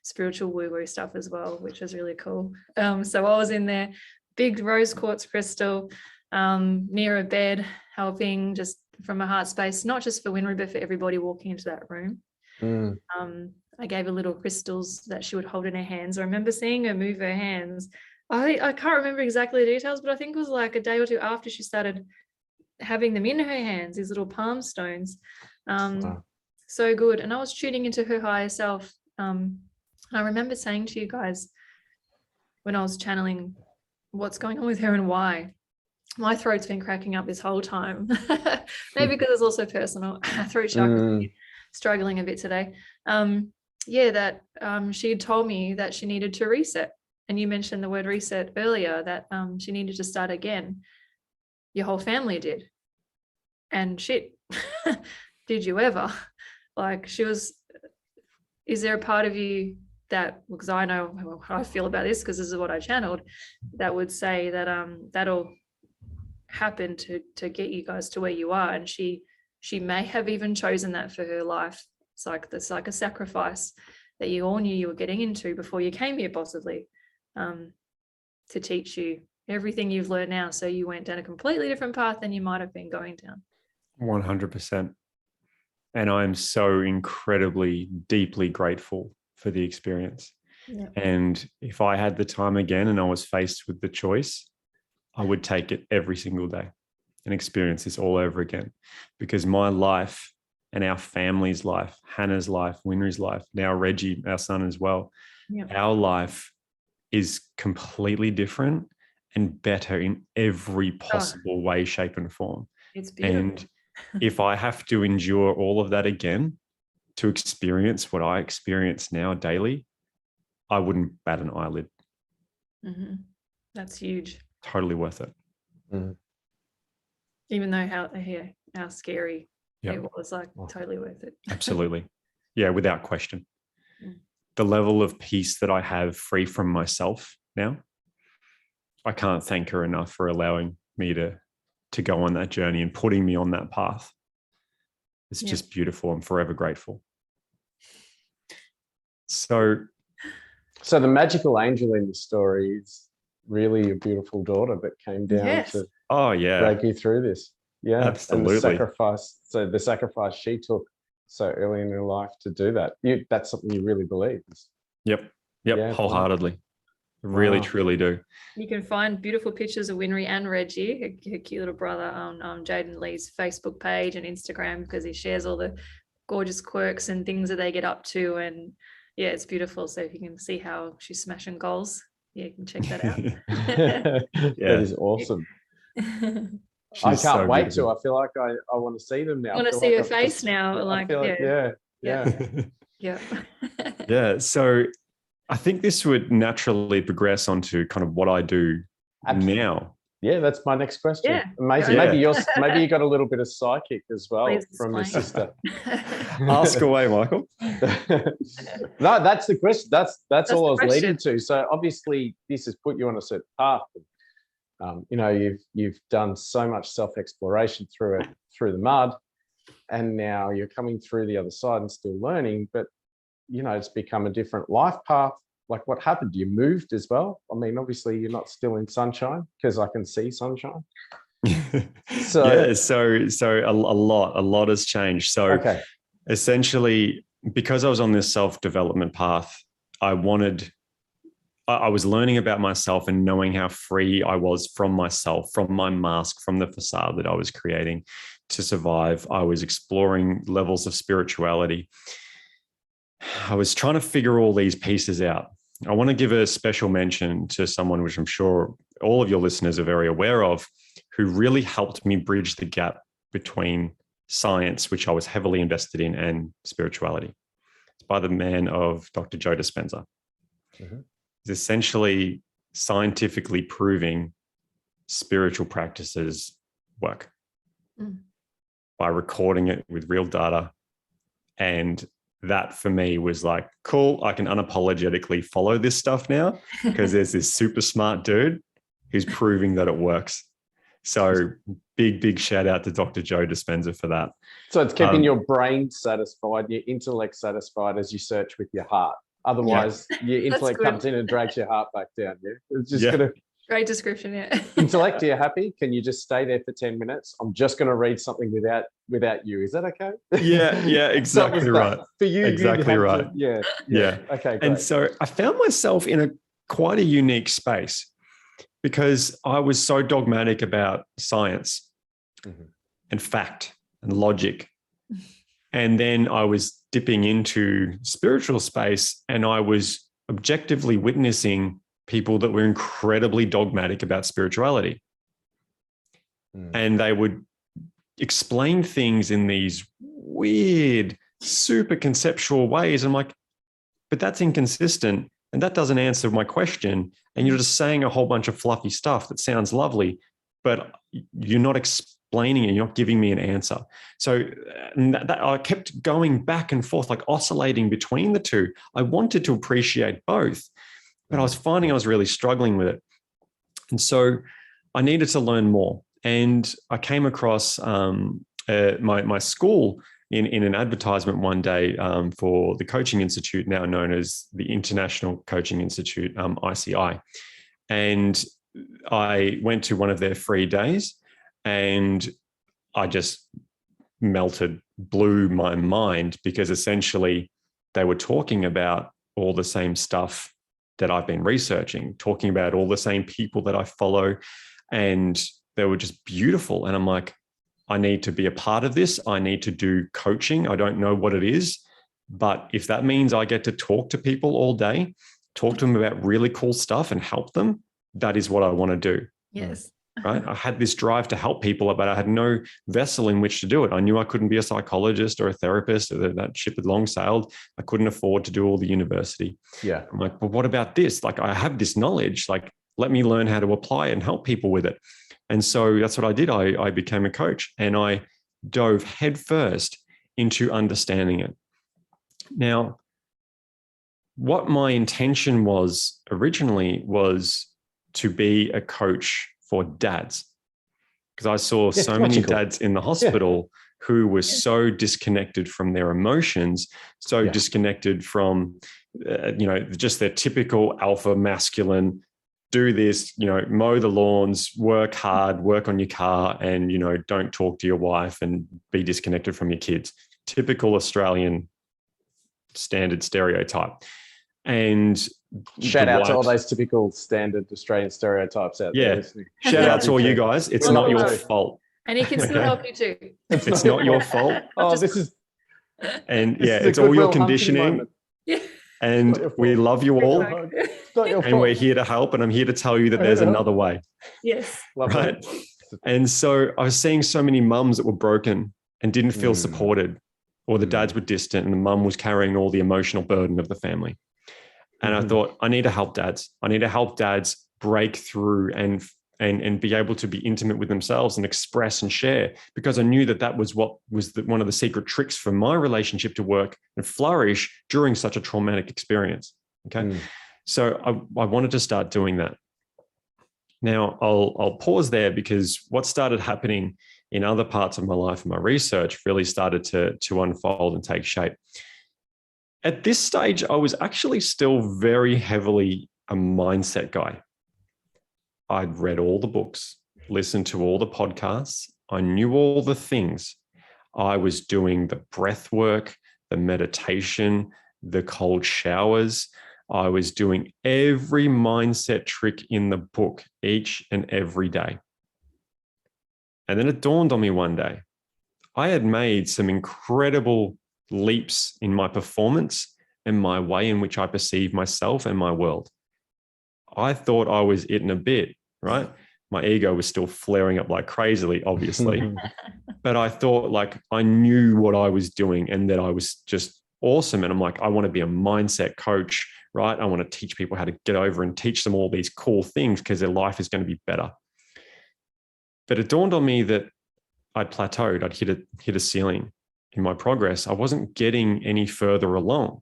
spiritual woo-woo stuff as well, which was really cool. So I was in there, big rose quartz crystal, near a bed, helping just from a heart space, not just for Winry, but for everybody walking into that room. I gave her little crystals that she would hold in her hands. I remember seeing her move her hands. I can't remember exactly the details, but I think it was like a day or two after she started having them in her hands, these little palm stones. Wow. So good. And I was tuning into her higher self. And I remember saying to you guys when I was channeling what's going on with her and why. My throat's been cracking up this whole time. Maybe because it's also personal. Throat chakra struggling a bit today. That she had told me that she needed to reset. And you mentioned the word reset earlier, that she needed to start again. Your whole family did. And shit, did you ever? Like, is there a part of you that, because I know how I feel about this, because this is what I channeled, that would say that that'll happen to get you guys to where you are, and she may have even chosen that for her life. It's like a sacrifice that you all knew you were getting into before you came here, possibly, to teach you everything you've learned now. So you went down a completely different path than you might have been going down. 100%. And I'm so incredibly, deeply grateful for the experience. Yeah. And if I had the time again and I was faced with the choice, I would take it every single day and experience this all over again, because my life and our family's life, Hannah's life, Winry's life, now Reggie, our son as well. Yeah. Our life is completely different and better in every possible way, shape, and form. It's beautiful. And if I have to endure all of that again to experience what I experience now daily, I wouldn't bat an eyelid. Mm-hmm. That's huge. Totally worth it. Mm. Even though how scary Yep. it was, like totally worth it. Absolutely. Yeah, without question. Mm. The level of peace that I have free from myself now, I can't thank her enough for allowing me to go on that journey and putting me on that path. It's just beautiful. I'm forever grateful. So the magical angel in the story is really a beautiful daughter that came down to drag you through this. Yeah, absolutely. And the sacrifice she took so early in her life to do that. That's something you really believe. Yep, wholeheartedly. Really, truly do. You can find beautiful pictures of Winry and Reggie, her cute little brother, on Jayden Leigh's Facebook page and Instagram, because he shares all the gorgeous quirks and things that they get up to. And yeah, it's beautiful. So if you can see how she's smashing goals, you can check that out. That is awesome. I can't wait to. I feel like I want to see them now. I want to see her face now. Yeah. So I think this would naturally progress onto kind of what I do now. Yeah, that's my next question. Yeah. Amazing. Yeah. Maybe you got a little bit of psychic as well from your sister. Ask away, Michael. No, that's the question. That's all I was leading to. So obviously this has put you on a certain path. You've done so much self-exploration through the mud, and now you're coming through the other side and still learning, but it's become a different life path. Like, what happened? You moved as well? I mean, obviously you're not still in sunshine, because I can see sunshine. So a lot has changed. So essentially, because I was on this self-development path, I was learning about myself and knowing how free I was from myself, from my mask, from the facade that I was creating to survive. I was exploring levels of spirituality. I was trying to figure all these pieces out. I want to give a special mention to someone, which I'm sure all of your listeners are very aware of, who really helped me bridge the gap between science, which I was heavily invested in, and spirituality. It's by the man of Dr. Joe Dispenza. Mm-hmm. He's essentially scientifically proving spiritual practices work by recording it with real data. And that for me was like, cool, I can unapologetically follow this stuff now, because there's this super smart dude who's proving that it works. So big shout out to Dr. Joe Dispenza for that. So it's keeping your brain satisfied, your intellect satisfied as you search with your heart. Otherwise, your intellect comes in and drags your heart back down. Yeah, it's just gonna. Great description. Yeah. Intellect, are you happy? Can you just stay there for 10 minutes? I'm just going to read something without you. Is that okay? Yeah, exactly right. For you, exactly right. Yeah. Okay, great. And so I found myself in quite a unique space, because I was so dogmatic about science and fact and logic. And then I was dipping into spiritual space, and I was objectively witnessing people that were incredibly dogmatic about spirituality. And they would explain things in these weird, super conceptual ways. I'm like, but that's inconsistent, and that doesn't answer my question. And you're just saying a whole bunch of fluffy stuff that sounds lovely, but you're not explaining it. You're not giving me an answer. So I kept going back and forth, like oscillating between the two. I wanted to appreciate both, but I was finding I was really struggling with it. And so I needed to learn more. And I came across my school in an advertisement one day for the Coaching Institute, now known as the International Coaching Institute, ICI. And I went to one of their free days, and I just blew my mind, because essentially they were talking about all the same stuff that I've been researching, talking about all the same people that I follow, and they were just beautiful. And I'm like, I need to be a part of this. I need to do coaching. I don't know what it is, but if that means I get to talk to people all day, talk to them about really cool stuff and help them, that is what I want to do. Yes. Right. I had this drive to help people, but I had no vessel in which to do it. I knew I couldn't be a psychologist or a therapist. That ship had long sailed. I couldn't afford to do all the university. Yeah. I'm like, but what about this? Like, I have this knowledge. Like, let me learn how to apply it and help people with it. And so that's what I did. I became a coach, and I dove headfirst into understanding it. Now, what my intention was originally was to be a coach for dads, because I saw so many dads in the hospital who were so disconnected from their emotions, so disconnected from, just their typical alpha masculine, do this, mow the lawns, work hard, work on your car, and, don't talk to your wife and be disconnected from your kids. Typical Australian standard stereotype. And shout out to all those typical standard Australian stereotypes out there listening. Shout out to all you guys. It's not your fault. And he can still help you too. It's not your fault. Oh, this is... And it's all your conditioning. Yeah. And we love you all. It's not your fault. And we're here to help. And I'm here to tell you that there's another way. Yes. Right. And so I was seeing so many mums that were broken and didn't feel supported, or the dads were distant and the mum was carrying all the emotional burden of the family. And I thought, I need to help dads. I need to help dads break through and be able to be intimate with themselves and express and share, because I knew that was what was one of the secret tricks for my relationship to work and flourish during such a traumatic experience. Okay. So I wanted to start doing that. Now I'll pause there, because what started happening in other parts of my life and my research really started to unfold and take shape. At this stage, I was actually still very heavily a mindset guy. I'd read all the books, listened to all the podcasts. I knew all the things. I was doing the breath work, the meditation, the cold showers. I was doing every mindset trick in the book each and every day. And then it dawned on me one day, I had made some incredible leaps in my performance and my way in which I perceive myself and my world. I thought I was it in a bit, right? My ego was still flaring up like crazily, obviously. But I thought, like, I knew what I was doing and that I was just awesome. And I'm like, I want to be a mindset coach, right? I want to teach people how to get over and teach them all these cool things because their life is going to be better. But it dawned on me that I'd plateaued. I'd hit a ceiling in my progress. I wasn't getting any further along.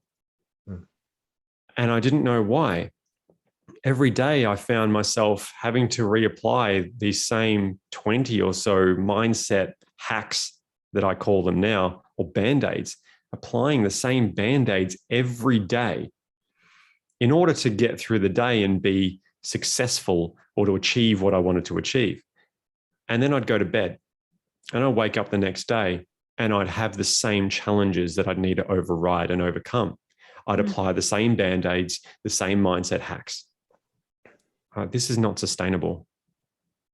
And I didn't know why. Every day I found myself having to reapply these same 20 or so mindset hacks that I call them now, or band-aids, applying the same band-aids every day in order to get through the day and be successful or to achieve what I wanted to achieve. And then I'd go to bed and I'd wake up the next day and I'd have the same challenges that I'd need to override and overcome. I'd apply the same band-aids, the same mindset hacks. This is not sustainable.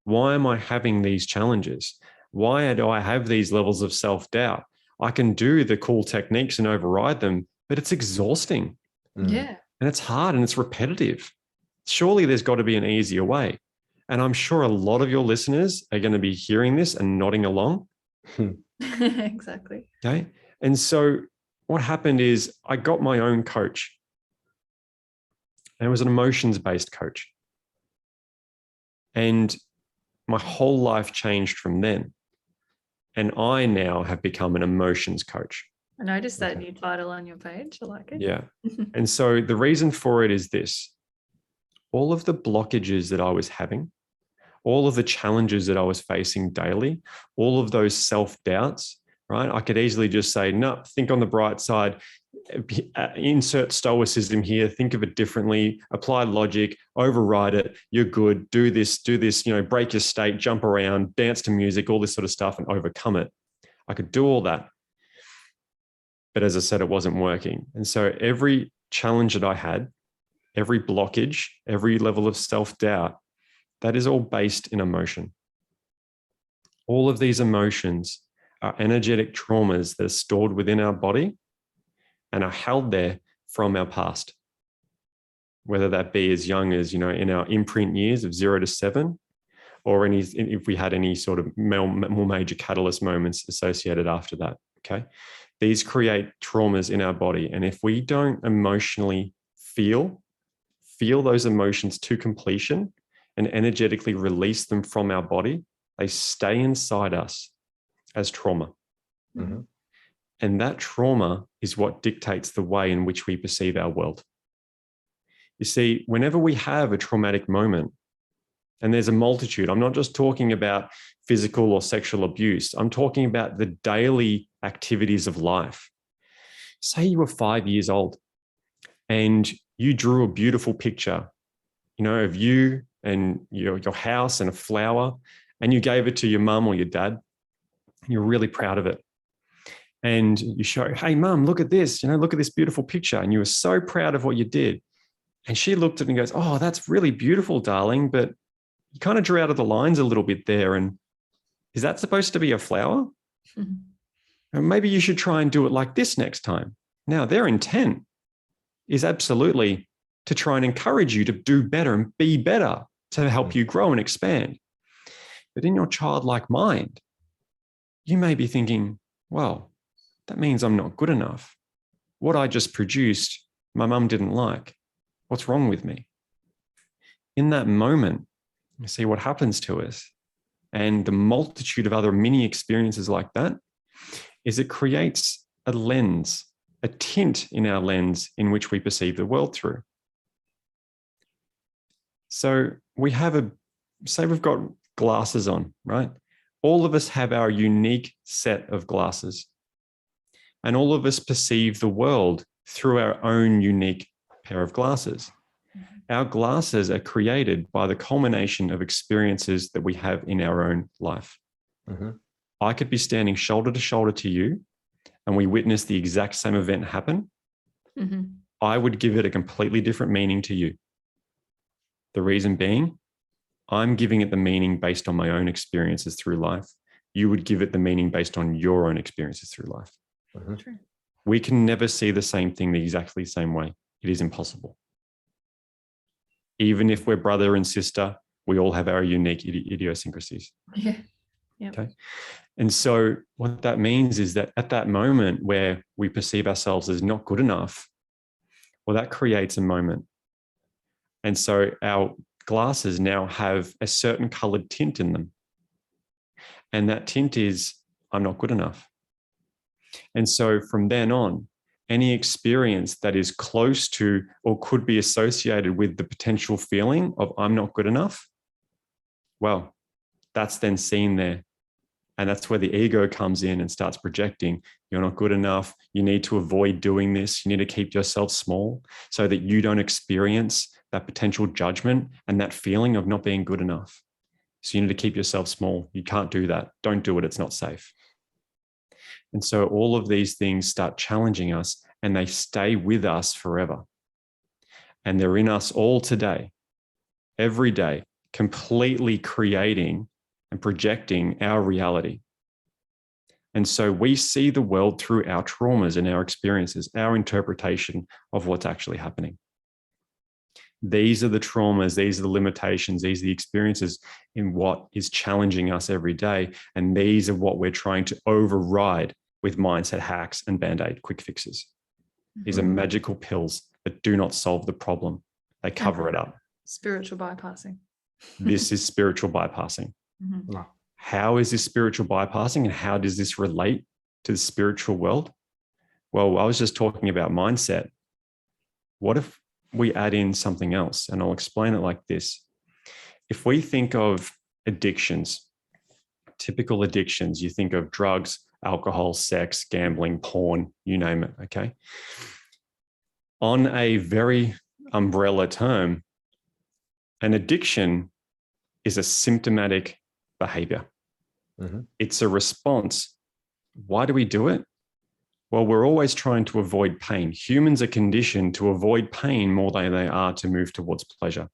Why am I having these challenges? Why do I have these levels of self-doubt? I can do the cool techniques and override them, but it's exhausting. Yeah. And it's hard and it's repetitive. Surely there's got to be an easier way. And I'm sure a lot of your listeners are going to be hearing this and nodding along. Exactly. Okay. And so what happened is I got my own coach. And it was an emotions-based coach. And my whole life changed from then. And I now have become an emotions coach. I noticed that new title on your page. I like it. Yeah. And so the reason for it is this. All of the blockages that I was having, all of the challenges that I was facing daily, all of those self-doubts, right? I could easily just say, no, think on the bright side, insert stoicism here, think of it differently, apply logic, override it, you're good, do this, break your state, jump around, dance to music, all this sort of stuff and overcome it. I could do all that. But as I said, it wasn't working. And so every challenge that I had, every blockage, every level of self-doubt, that is all based in emotion. All of these emotions are energetic traumas that are stored within our body and are held there from our past, whether that be as young as, in our imprint years of 0 to 7, or if we had any sort of more major catalyst moments associated after that, okay? These create traumas in our body. And if we don't emotionally feel those emotions to completion and energetically release them from our body, they stay inside us as trauma. Mm-hmm. And that trauma is what dictates the way in which we perceive our world. You see, whenever we have a traumatic moment, and there's a multitude, I'm not just talking about physical or sexual abuse, I'm talking about the daily activities of life. Say you were 5 years old and you drew a beautiful picture, of you and your house and a flower, and you gave it to your mum or your dad. You're really proud of it. And you show, hey, mum, look at this, look at this beautiful picture. And you were so proud of what you did. And she looked at it and goes, oh, that's really beautiful, darling, but you kind of drew out of the lines a little bit there. And is that supposed to be a flower? Mm-hmm. And maybe you should try and do it like this next time. Now, their intent is absolutely to try and encourage you to do better and be better, to help you grow and expand. But in your childlike mind, you may be thinking, well, that means I'm not good enough. What I just produced, my mum didn't like. What's wrong with me? In that moment, you see what happens to us, and the multitude of other mini experiences like that, is it creates a lens, a tint in our lens in which we perceive the world through. So we have say we've got glasses on, right? All of us have our unique set of glasses, and all of us perceive the world through our own unique pair of glasses. Our glasses are created by the culmination of experiences that we have in our own life. Mm-hmm. I could be standing shoulder to shoulder to you, and we witness the exact same event happen. Mm-hmm. I would give it a completely different meaning to you. The reason being, I'm giving it the meaning based on my own experiences through life. You would give it the meaning based on your own experiences through life. Mm-hmm. True. We can never see the same thing the exactly same way. It is impossible. Even if we're brother and sister, we all have our unique idiosyncrasies. Yeah. Yep. Okay. And so what that means is that at that moment where we perceive ourselves as not good enough, well, that creates a moment. And so our glasses now have a certain colored tint in them. And that tint is, I'm not good enough. And so from then on, any experience that is close to or could be associated with the potential feeling of I'm not good enough, well, that's then seen there. And that's where the ego comes in and starts projecting. You're not good enough. You need to avoid doing this. You need to keep yourself small so that you don't experience that potential judgment and that feeling of not being good enough. So you need to keep yourself small. You can't do that. Don't do it. It's not safe. And so all of these things start challenging us, and they stay with us forever. And they're in us all today, every day, completely creating and projecting our reality. And so we see the world through our traumas and our experiences, our interpretation of what's actually happening. These are the traumas, these are the limitations, these are the experiences in what is challenging us every day. And these are what we're trying to override with mindset hacks and band-aid quick fixes. These are magical pills that do not solve the problem. They cover it up. Spiritual bypassing. This is spiritual bypassing. Mm-hmm. How is this spiritual bypassing, and how does this relate to the spiritual world? Well, I was just talking about mindset. What if we add in something else? And I'll explain it like this. If we think of addictions, typical addictions, you think of drugs, alcohol, sex, gambling, porn, you name it, okay? On a very umbrella term, an addiction is a symptomatic behavior. Mm-hmm. It's a response. Why do we do it? Well, we're always trying to avoid pain. Humans are conditioned to avoid pain more than they are to move towards pleasure.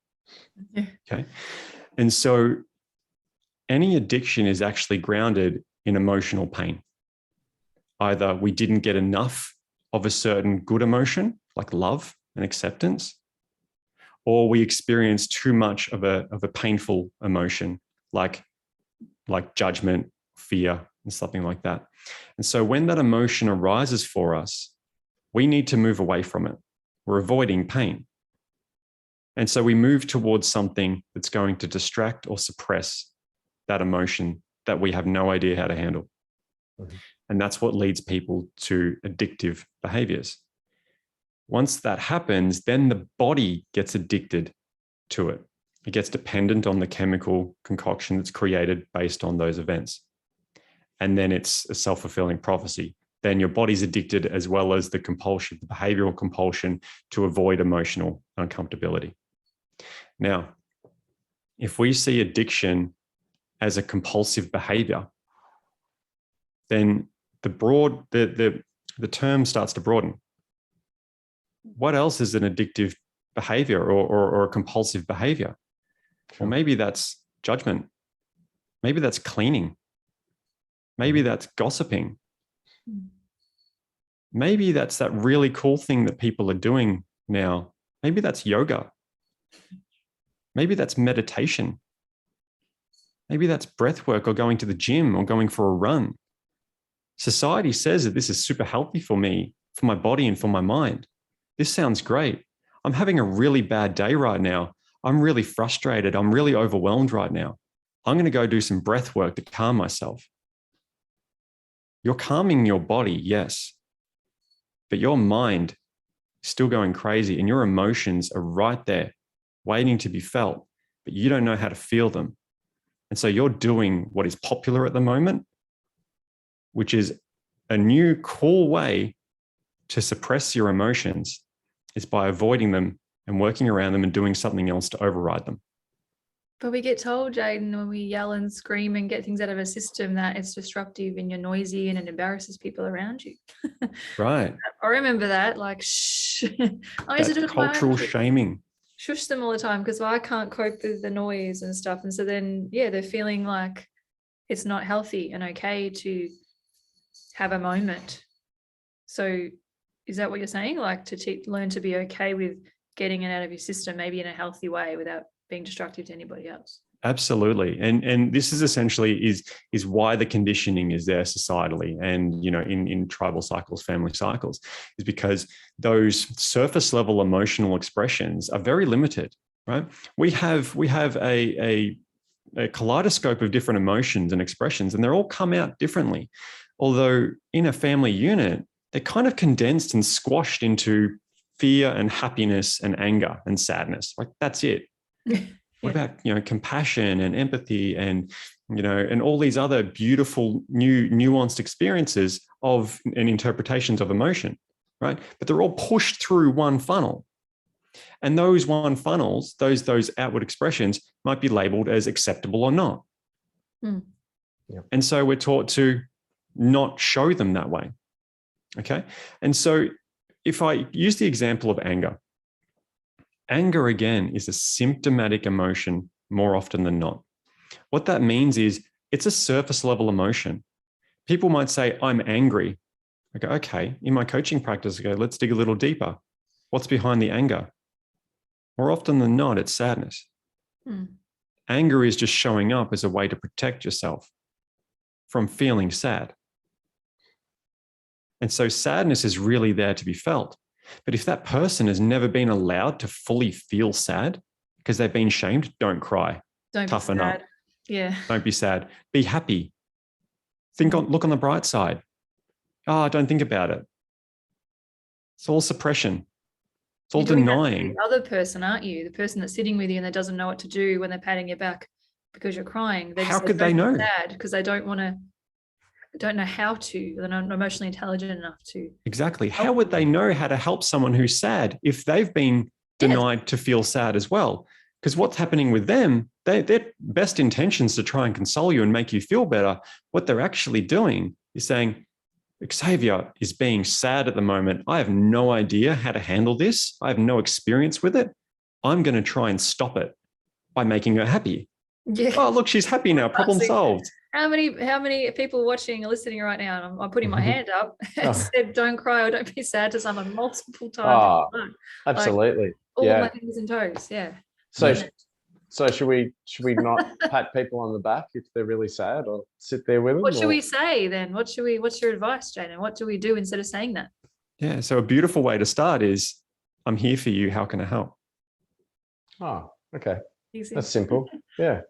Yeah. Okay. And so any addiction is actually grounded in emotional pain. Either we didn't get enough of a certain good emotion, like love and acceptance, or we experience too much of a painful emotion, like judgment, fear, and something like that. And so when that emotion arises for us, we need to move away from it. We're avoiding pain. And so we move towards something that's going to distract or suppress that emotion that we have no idea how to handle. Mm-hmm. And that's what leads people to addictive behaviors. Once that happens, then the body gets addicted to it. It gets dependent on the chemical concoction that's created based on those events. And then it's a self-fulfilling prophecy. Then your body's addicted, as well as the compulsion, the behavioral compulsion to avoid emotional uncomfortability. Now, if we see addiction as a compulsive behavior, then the term starts to broaden. What else is an addictive behavior or a compulsive behavior? Well, maybe that's judgment. Maybe that's cleaning. Maybe that's gossiping. Maybe that's that really cool thing that people are doing now. Maybe that's yoga. Maybe that's meditation. Maybe that's breath work, or going to the gym, or going for a run. Society says that this is super healthy for me, for my body and for my mind. This sounds great. I'm having a really bad day right now. I'm really frustrated. I'm really overwhelmed right now. I'm going to go do some breath work to calm myself. You're calming your body, yes, but your mind is still going crazy, and your emotions are right there waiting to be felt, but you don't know how to feel them. And so you're doing what is popular at the moment, which is a new cool way to suppress your emotions, is by avoiding them and working around them and doing something else to override them. But we get told, Jayden, when we yell and scream and get things out of our system, that it's disruptive and you're noisy and it embarrasses people around you. Right. I remember that, like, shh. I used to do cultural shaming. Shush them all the time because I can't cope with the noise and stuff. And so then, yeah, they're feeling like it's not healthy and okay to have a moment. So is that what you're saying? Like to learn to be okay with getting it out of your system, maybe in a healthy way without being destructive to anybody else? Absolutely. And this is essentially is why the conditioning is there societally and, you know, in tribal cycles, family cycles, is because those surface level emotional expressions are very limited, right? We have a kaleidoscope of different emotions and expressions, and they're all come out differently. Although in a family unit, they're kind of condensed and squashed into fear and happiness and anger and sadness. Like that's it. What about, you know, compassion and empathy and, you know, and all these other beautiful new nuanced experiences of and interpretations of emotion, right? But they're all pushed through one funnel. And those one funnels, those outward expressions might be labeled as acceptable or not. Mm. Yeah. And so we're taught to not show them that way. Okay. And so if I use the example of anger, anger, again, is a symptomatic emotion more often than not. What that means is it's a surface level emotion. People might say, I'm angry. I go, okay, in my coaching practice, I go, let's dig a little deeper. What's behind the anger? More often than not, it's sadness. Anger is just showing up as a way to protect yourself from feeling sad. And so sadness is really there to be felt. But if that person has never been allowed to fully feel sad because they've been shamed, don't cry. Don't toughen be sad. up. Yeah. Don't be sad. Be happy. Look on the bright side. Don't think about it. It's all suppression. It's all You're doing that to denying. the other person, aren't you? The person that's sitting with you and that doesn't know what to do when they're patting your back because you're crying. How could they know? Because they don't know how to. They're not emotionally intelligent enough to. Exactly. How would they know how to help someone who's sad if they've been denied to feel sad as well? Because what's happening with them, their best intentions to try and console you and make you feel better, what they're actually doing is saying, Xzavia is being sad at the moment. I have no idea how to handle this. I have no experience with it. I'm going to try and stop it by making her happy. Yeah. Oh, look, she's happy now. Problem See, solved. How many people watching or listening right now? And I'm putting my hand up and Oh. said, "Don't cry or don't be sad" to someone multiple times. Oh, Like absolutely. all Yeah. my fingers and toes. Yeah. So, Yeah. so should we not pat people on the back if they're really sad, or sit there with them? What should or- we say then? What's your advice, Jayden? What do we do instead of saying that? Yeah. So a beautiful way to start is, I'm here for you. How can I help? Oh, okay. Easy. That's simple. Yeah.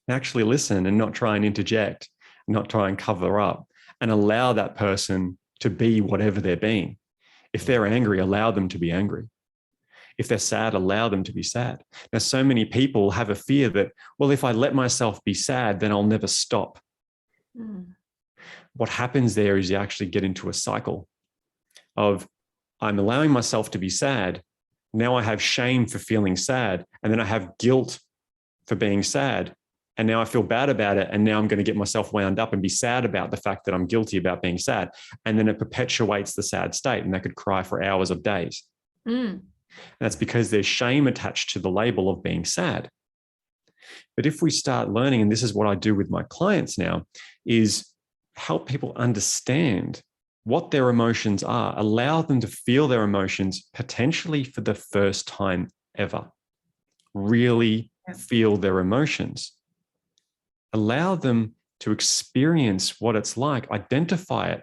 Actually listen and not try and interject, not try and cover up, and allow that person to be whatever they're being. If they're angry, allow them to be angry. If they're sad, allow them to be sad. Now, so many people have a fear that, well, if I let myself be sad, then I'll never stop. Mm. What happens there is you actually get into a cycle of, I'm allowing myself to be sad. Now I have shame for feeling sad. And then I have guilt for being sad. And now I feel bad about it. And now I'm going to get myself wound up and be sad about the fact that I'm guilty about being sad. And then it perpetuates the sad state. And I could cry for hours of days. Mm. And that's because there's shame attached to the label of being sad. But if we start learning, and this is what I do with my clients now, is help people understand what their emotions are, allow them to feel their emotions potentially for the first time ever. Really feel their emotions. Allow them to experience what it's like, identify it,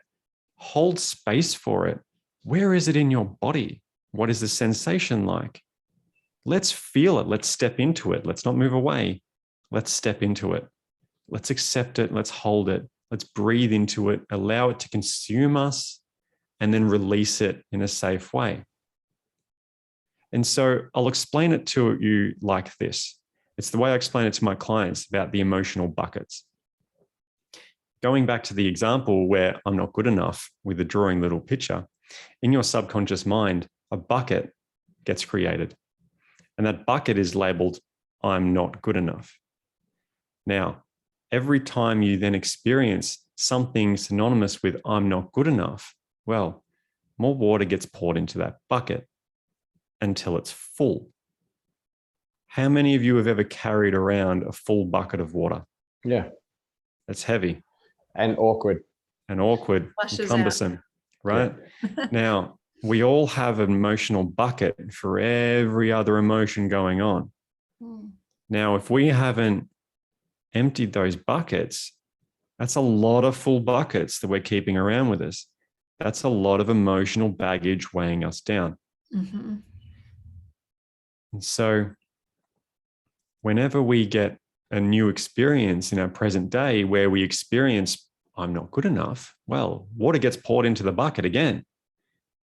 hold space for it. Where is it in your body? What is the sensation like? Let's feel it. Let's step into it. Let's not move away. Let's step into it. Let's accept it. Let's hold it. Let's breathe into it, allow it to consume us, and then release it in a safe way. And so I'll explain it to you like this. It's the way I explain it to my clients about the emotional buckets. Going back to the example where I'm not good enough with the drawing little picture, in your subconscious mind, a bucket gets created. And that bucket is labeled, I'm not good enough. Now, every time you then experience something synonymous with I'm not good enough, well, more water gets poured into that bucket until it's full. How many of you have ever carried around a full bucket of water? Yeah. That's heavy. And awkward. And awkward, Flushes and cumbersome, right? Now, we all have an emotional bucket for every other emotion going on. Mm. Now, if we haven't emptied those buckets, that's a lot of full buckets that we're keeping around with us. That's a lot of emotional baggage weighing us down. Mm-hmm. And so whenever we get a new experience in our present day where we experience, I'm not good enough, well, water gets poured into the bucket again.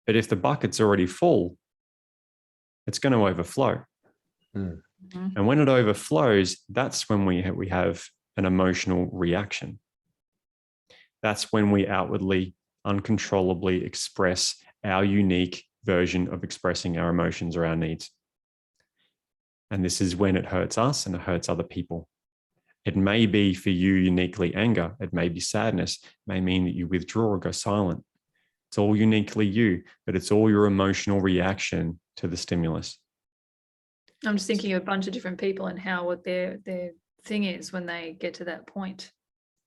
But if the bucket's already full, it's going to overflow. Mm. Mm-hmm. And when it overflows, that's when we have an emotional reaction. That's when we outwardly, uncontrollably express our unique version of expressing our emotions or our needs. And this is when it hurts us and it hurts other people. It may be for you uniquely anger. It may be sadness. It may mean that you withdraw or go silent. It's all uniquely you, but it's all your emotional reaction to the stimulus. I'm just thinking of a bunch of different people and how what their thing is when they get to that point.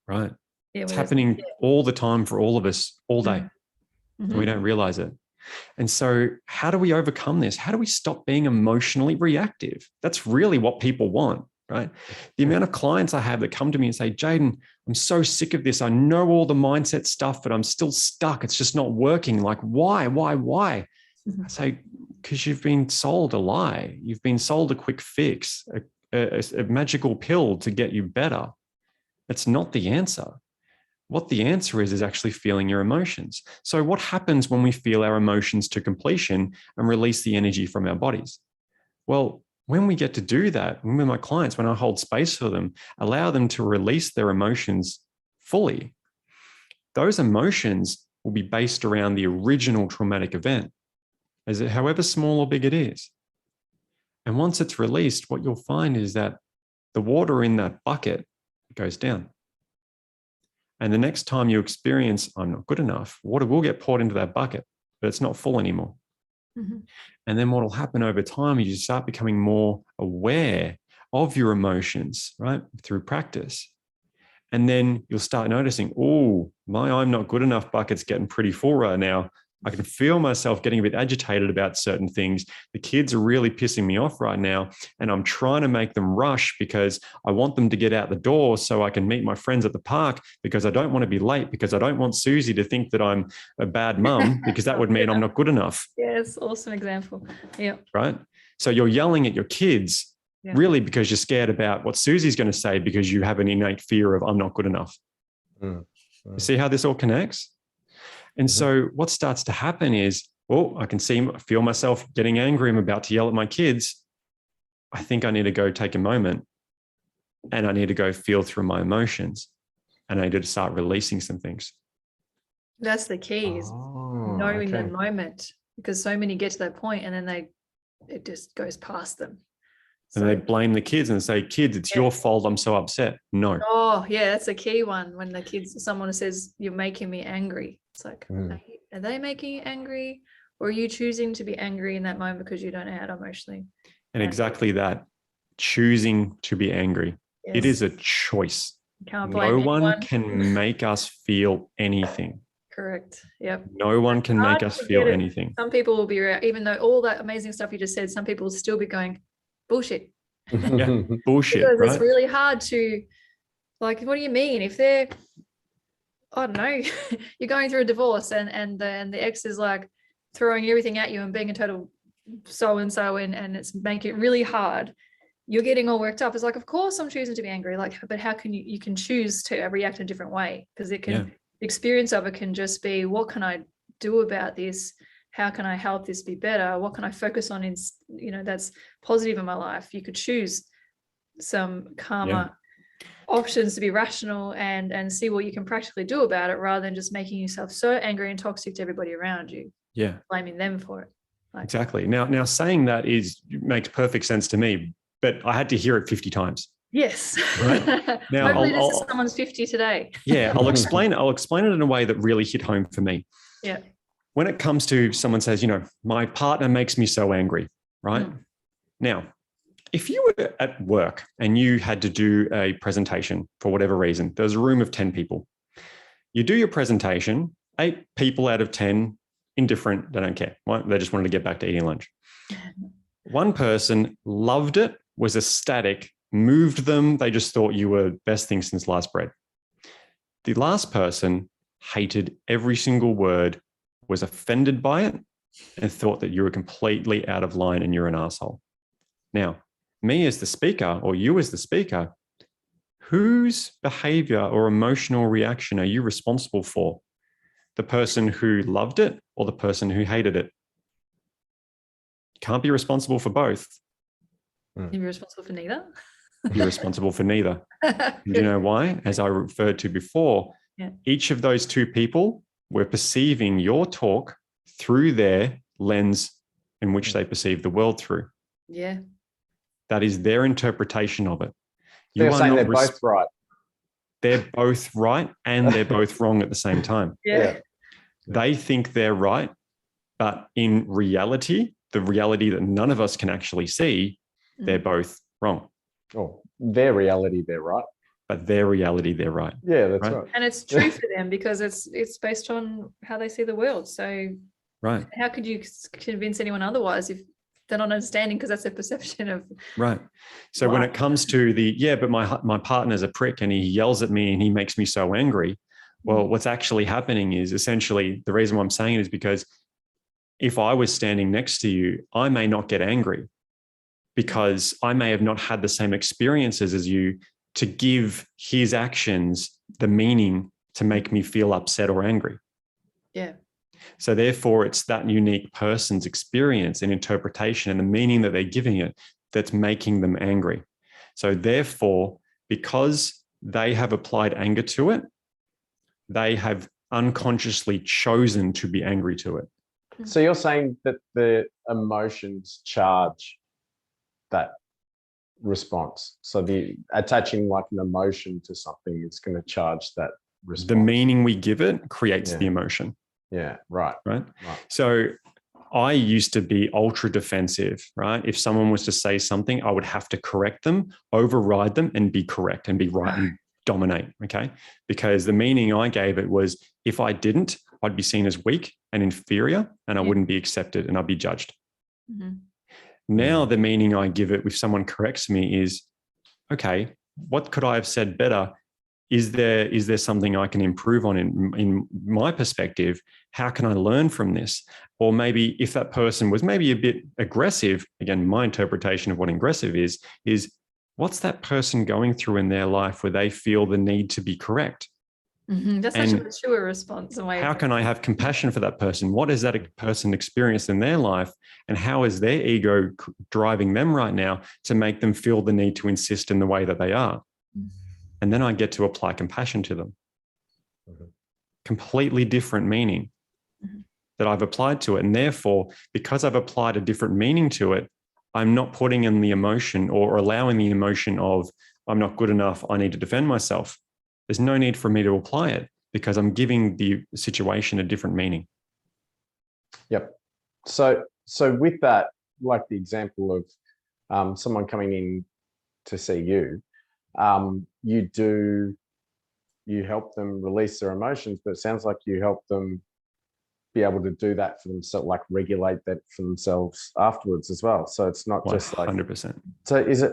Right. Yeah, It's happening all the time for all of us, all day. Mm-hmm. And we don't realize it. And so how do we overcome this? How do we stop being emotionally reactive? That's really what people want, right? The amount of clients I have that come to me and say, Jayden, I'm so sick of this. I know all the mindset stuff, but I'm still stuck. It's just not working. Like, why? Mm-hmm. I say, because you've been sold a lie. You've been sold a quick fix, a magical pill to get you better. It's not the answer. What the answer is actually feeling your emotions. So what happens when we feel our emotions to completion and release the energy from our bodies? Well, when we get to do that, with my clients, when I hold space for them, allow them to release their emotions fully, those emotions will be based around the original traumatic event, as it, however small or big it is. And once it's released, what you'll find is that the water in that bucket goes down. And the next time you experience, I'm not good enough, water will get poured into that bucket, but it's not full anymore. Mm-hmm. And then what will happen over time is you start becoming more aware of your emotions, right? Through practice. And then you'll start noticing, oh, my I'm not good enough bucket's getting pretty full right now. I can feel myself getting a bit agitated about certain things. The kids are really pissing me off right now. And I'm trying to make them rush because I want them to get out the door so I can meet my friends at the park, because I don't want to be late, because I don't want Susie to think that I'm a bad mum, because that would mean I'm not good enough. Yes, awesome example. Yeah. Right? So you're yelling at your kids Yeah. really because you're scared about what Susie's going to say, because you have an innate fear of I'm not good enough. You see how this all connects? And so what starts to happen is, oh, I can feel myself getting angry. I'm about to yell at my kids. I think I need to go take a moment, and I need to go feel through my emotions, and I need to start releasing some things. That's the key, is knowing that moment, because so many get to that point and then it just goes past them. And they blame the kids and say, kids, it's your fault. I'm so upset. No. Oh, yeah, that's a key one. When someone says, you're making me angry. It's like, are they making you angry? Or are you choosing to be angry in that moment because you don't know how to emotionally? And exactly that, choosing to be angry. Yes. It is a choice. Can't blame No one anyone. can make us feel anything. Correct. Yep. No one can make us feel anything. Some people will be, even though all that amazing stuff you just said, some people will still be going, bullshit. Yeah, bullshit, because right? it's really hard to, like, what do you mean if they're, I don't know, you're going through a divorce and the ex is like throwing everything at you and being a total so-and-so and it's making it really hard. You're getting all worked up. It's like, of course I'm choosing to be angry. Like, but how can you can choose to react in a different way? Because it can, the experience of it can just be, what can I do about this? How can I help this be better? What can I focus on in, that's positive in my life? You could choose some calmer options to be rational and see what you can practically do about it, rather than just making yourself so angry and toxic to everybody around you. Yeah. Blaming them for it. Exactly. Now saying that makes perfect sense to me, but I had to hear it 50 times. Yes. Right? Now, hopefully this is someone's 50 today. Yeah, I'll explain it in a way that really hit home for me. Yeah. When it comes to someone says, my partner makes me so angry, right? Now, if you were at work and you had to do a presentation for whatever reason, there's a room of 10 people. You do your presentation, 8 people out of 10 indifferent, they don't care. Right? They just wanted to get back to eating lunch. One person loved it, was ecstatic, moved them. They just thought you were best thing since sliced bread. The last person hated every single word, was offended by it, and thought that you were completely out of line and you're an asshole. Now, me as the speaker, or you as the speaker, whose behavior or emotional reaction are you responsible for? The person who loved it or the person who hated it? Can't be responsible for both. You're responsible for neither? You're responsible for neither. Do you know why? As I referred to before, each of those 2 people were perceiving your talk through their lens in which they perceive the world through. Yeah. That is their interpretation of it. You're saying they're both right. They're both right and they're both wrong at the same time. Yeah. They think they're right, but in reality, the reality that none of us can actually see, they're both wrong. Oh, their reality, they're right. But their reality, they're right. Yeah, that's right. And it's true for them because it's based on how they see the world. So how could you convince anyone otherwise if they're not understanding, because that's their perception of So when it comes to but my partner's a prick and he yells at me and he makes me so angry. Well, what's actually happening is essentially, the reason why I'm saying it is because if I was standing next to you, I may not get angry because I may have not had the same experiences as you to give his actions the meaning to make me feel upset or angry. Yeah. So therefore, it's that unique person's experience and interpretation and the meaning that they're giving it that's making them angry. So therefore, because they have applied anger to it, they have unconsciously chosen to be angry to it. So you're saying that the emotions charge that response. So the attaching like an emotion to something, it's going to charge that response. The meaning we give it creates the emotion. Yeah, right. Right. So I used to be ultra defensive, right? If someone was to say something, I would have to correct them, override them, and be correct and be right and dominate, okay? Because the meaning I gave it was, if I didn't, I'd be seen as weak and inferior, and I wouldn't be accepted, and I'd be judged. Mm-hmm. Now the meaning I give it if someone corrects me is, okay, what could I have said better? Is there something I can improve on in my perspective? How can I learn from this? Or maybe if that person was maybe a bit aggressive, again, my interpretation of what aggressive is what's that person going through in their life where they feel the need to be correct? Mm-hmm. That's such a mature response. How can I have compassion for that person? What has that person experienced in their life? And how is their ego driving them right now to make them feel the need to insist in the way that they are? Mm-hmm. And then I get to apply compassion to them. Mm-hmm. Completely different meaning that I've applied to it. And therefore, because I've applied a different meaning to it, I'm not putting in the emotion or allowing the emotion of, I'm not good enough, I need to defend myself. There's no need for me to apply it because I'm giving the situation a different meaning. Yep. So with that, like the example of someone coming in to see you, you help them release their emotions, but it sounds like you help them be able to do that for themselves, like regulate that for themselves afterwards as well. So it's not just like 100%. So is it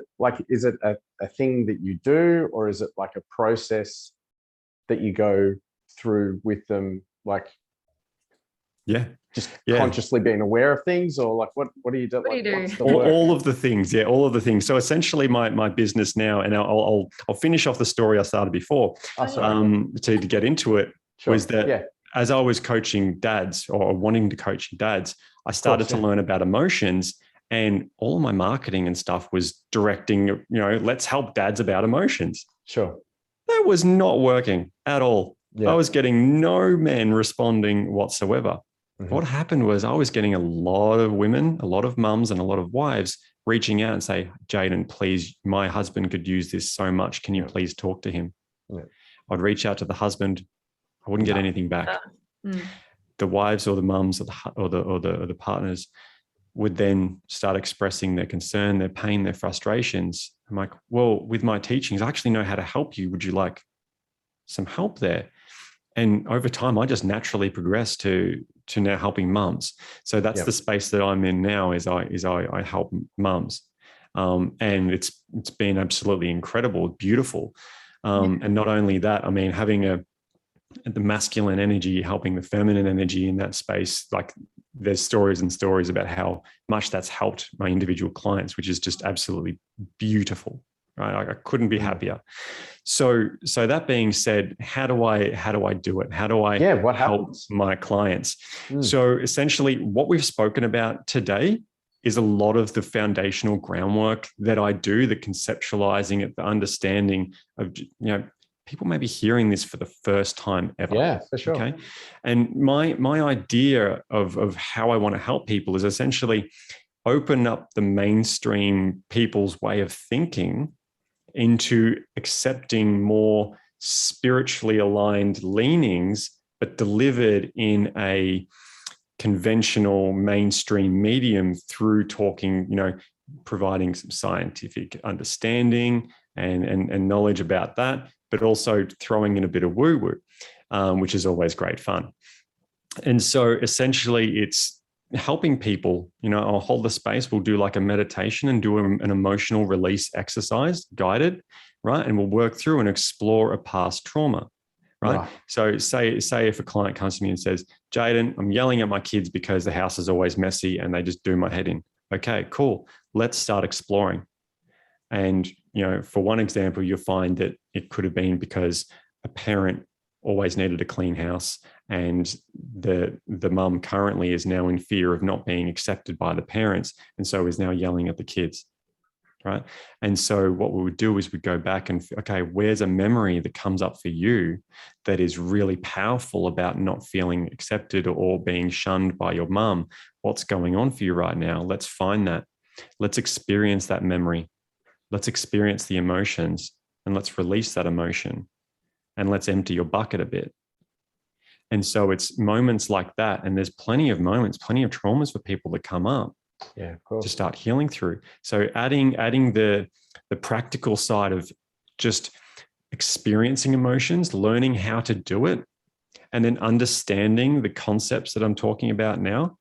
a thing that you do, or is it like a process that you go through with them, like consciously being aware of things, or like what do you do? What do you do? All of the things, all of the things. So essentially, my business now, and I'll finish off the story I started before. To get into it was that as I was coaching dads or wanting to coach dads, I started to learn about emotions, and all of my marketing and stuff was directing, let's help dads about emotions. Sure. That was not working at all. Yeah. I was getting no men responding whatsoever. Mm-hmm. What happened was I was getting a lot of women, a lot of mums and a lot of wives reaching out and say, Jayden, please, my husband could use this so much. Can you please talk to him? Yeah. I'd reach out to the husband. I wouldn't get anything back. The wives or the mums or the partners would then start expressing their concern, their pain, their frustrations. I'm like, well, with my teachings, I actually know how to help you. Would you like some help there? And over time, I just naturally progressed to now helping mums. So that's the space that I'm in now. Is I help mums, and it's been absolutely incredible, beautiful. And not only that, I mean, having the masculine energy helping the feminine energy in that space, like there's stories and stories about how much that's helped my individual clients, which is just absolutely beautiful. Right? I couldn't be happier. So that being said, how do I do it? How do I help my clients? So essentially what we've spoken about today is a lot of the foundational groundwork that I do, the conceptualizing it, the understanding of, people may be hearing this for the first time ever. Yeah, for sure. Okay. And my idea of how I want to help people is essentially open up the mainstream people's way of thinking into accepting more spiritually aligned leanings, but delivered in a conventional mainstream medium through talking, providing some scientific understanding and knowledge about that, but also throwing in a bit of woo-woo, which is always great fun. And so essentially it's helping people, I'll hold the space, we'll do like a meditation and do an emotional release exercise, guided, right? And we'll work through and explore a past trauma, right? So say if a client comes to me and says, Jayden, I'm yelling at my kids because the house is always messy and they just do my head in. Okay, cool. Let's start exploring. And, for one example, you'll find that it could have been because a parent always needed a clean house, and the mum currently is now in fear of not being accepted by the parents, and so is now yelling at the kids, right? And so what we would do is we'd go back and, okay, where's a memory that comes up for you that is really powerful about not feeling accepted or being shunned by your mum? What's going on for you right now? Let's find that. Let's experience that memory. Let's experience the emotions, and let's release that emotion, and let's empty your bucket a bit. And so it's moments like that. And there's plenty of moments, plenty of traumas for people that come up of course. to start healing through. So adding the practical side of just experiencing emotions, learning how to do it, and then understanding the concepts that I'm talking about now.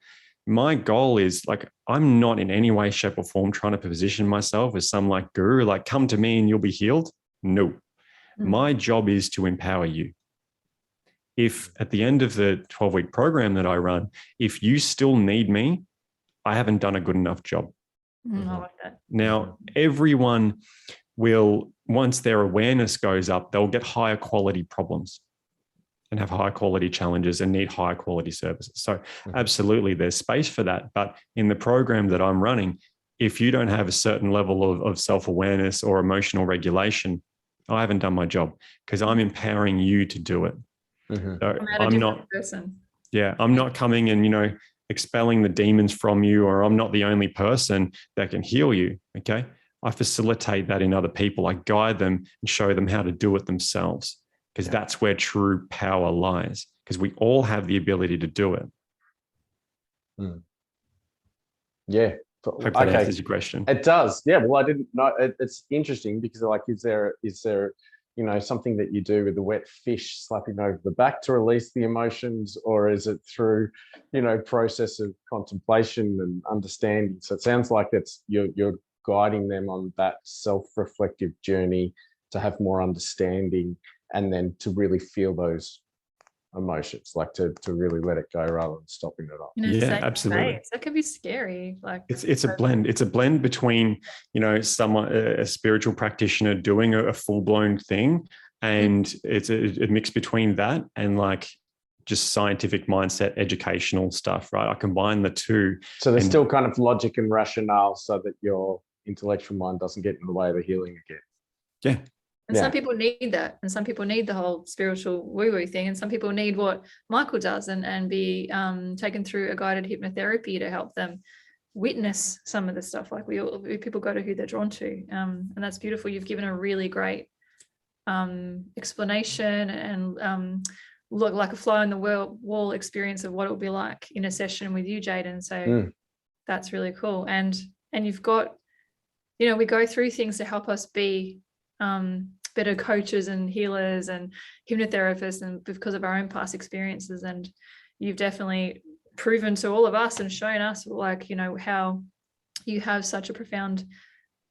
My goal is, like, I'm not in any way, shape, or form trying to position myself as some like guru, like, come to me and you'll be healed. No. My job is to empower you. If at the end of the 12-week program that I run, if you still need me, I haven't done a good enough job. I like that. Now, everyone will, once their awareness goes up, they'll get higher quality problems and have higher quality challenges and need higher quality services. So absolutely, there's space for that. But in the program that I'm running, if you don't have a certain level of self-awareness or emotional regulation, I haven't done my job, because I'm empowering you to do it. So I'm not person. Yeah, I'm not coming and, expelling the demons from you, or I'm not the only person that can heal you. Okay. I facilitate that in other people. I guide them and show them how to do it themselves, because that's where true power lies, because we all have the ability to do it. Yeah. Hope that answers your question. It does. Yeah. Well, I didn't know. It's interesting because, like, is there something that you do with the wet fish slapping over the back to release the emotions, or is it through, process of contemplation and understanding? So it sounds like you're guiding them on that self-reflective journey to have more understanding, and then to really feel those emotions, like to really let it go rather than stopping it off. Absolutely. Space. That could be scary. Like, it's a blend. It's a blend between, someone, a spiritual practitioner doing a full-blown thing, and it's a mix between that and, like, just scientific mindset, educational stuff, right? I combine the two. So there's still kind of logic and rationale, so that your intellectual mind doesn't get in the way of the healing again. Yeah. And some people need that, and some people need the whole spiritual woo-woo thing, and some people need what Michael does and be taken through a guided hypnotherapy to help them witness some of the stuff. Like, people go to who they're drawn to, and that's beautiful. You've given a really great explanation and look like a fly on the wall experience of what it will be like in a session with you, Jayden. So that's really cool. And you've got, we go through things to help us be better coaches and healers and hypnotherapists, and because of our own past experiences. And you've definitely proven to all of us and shown us, like, how you have such a profound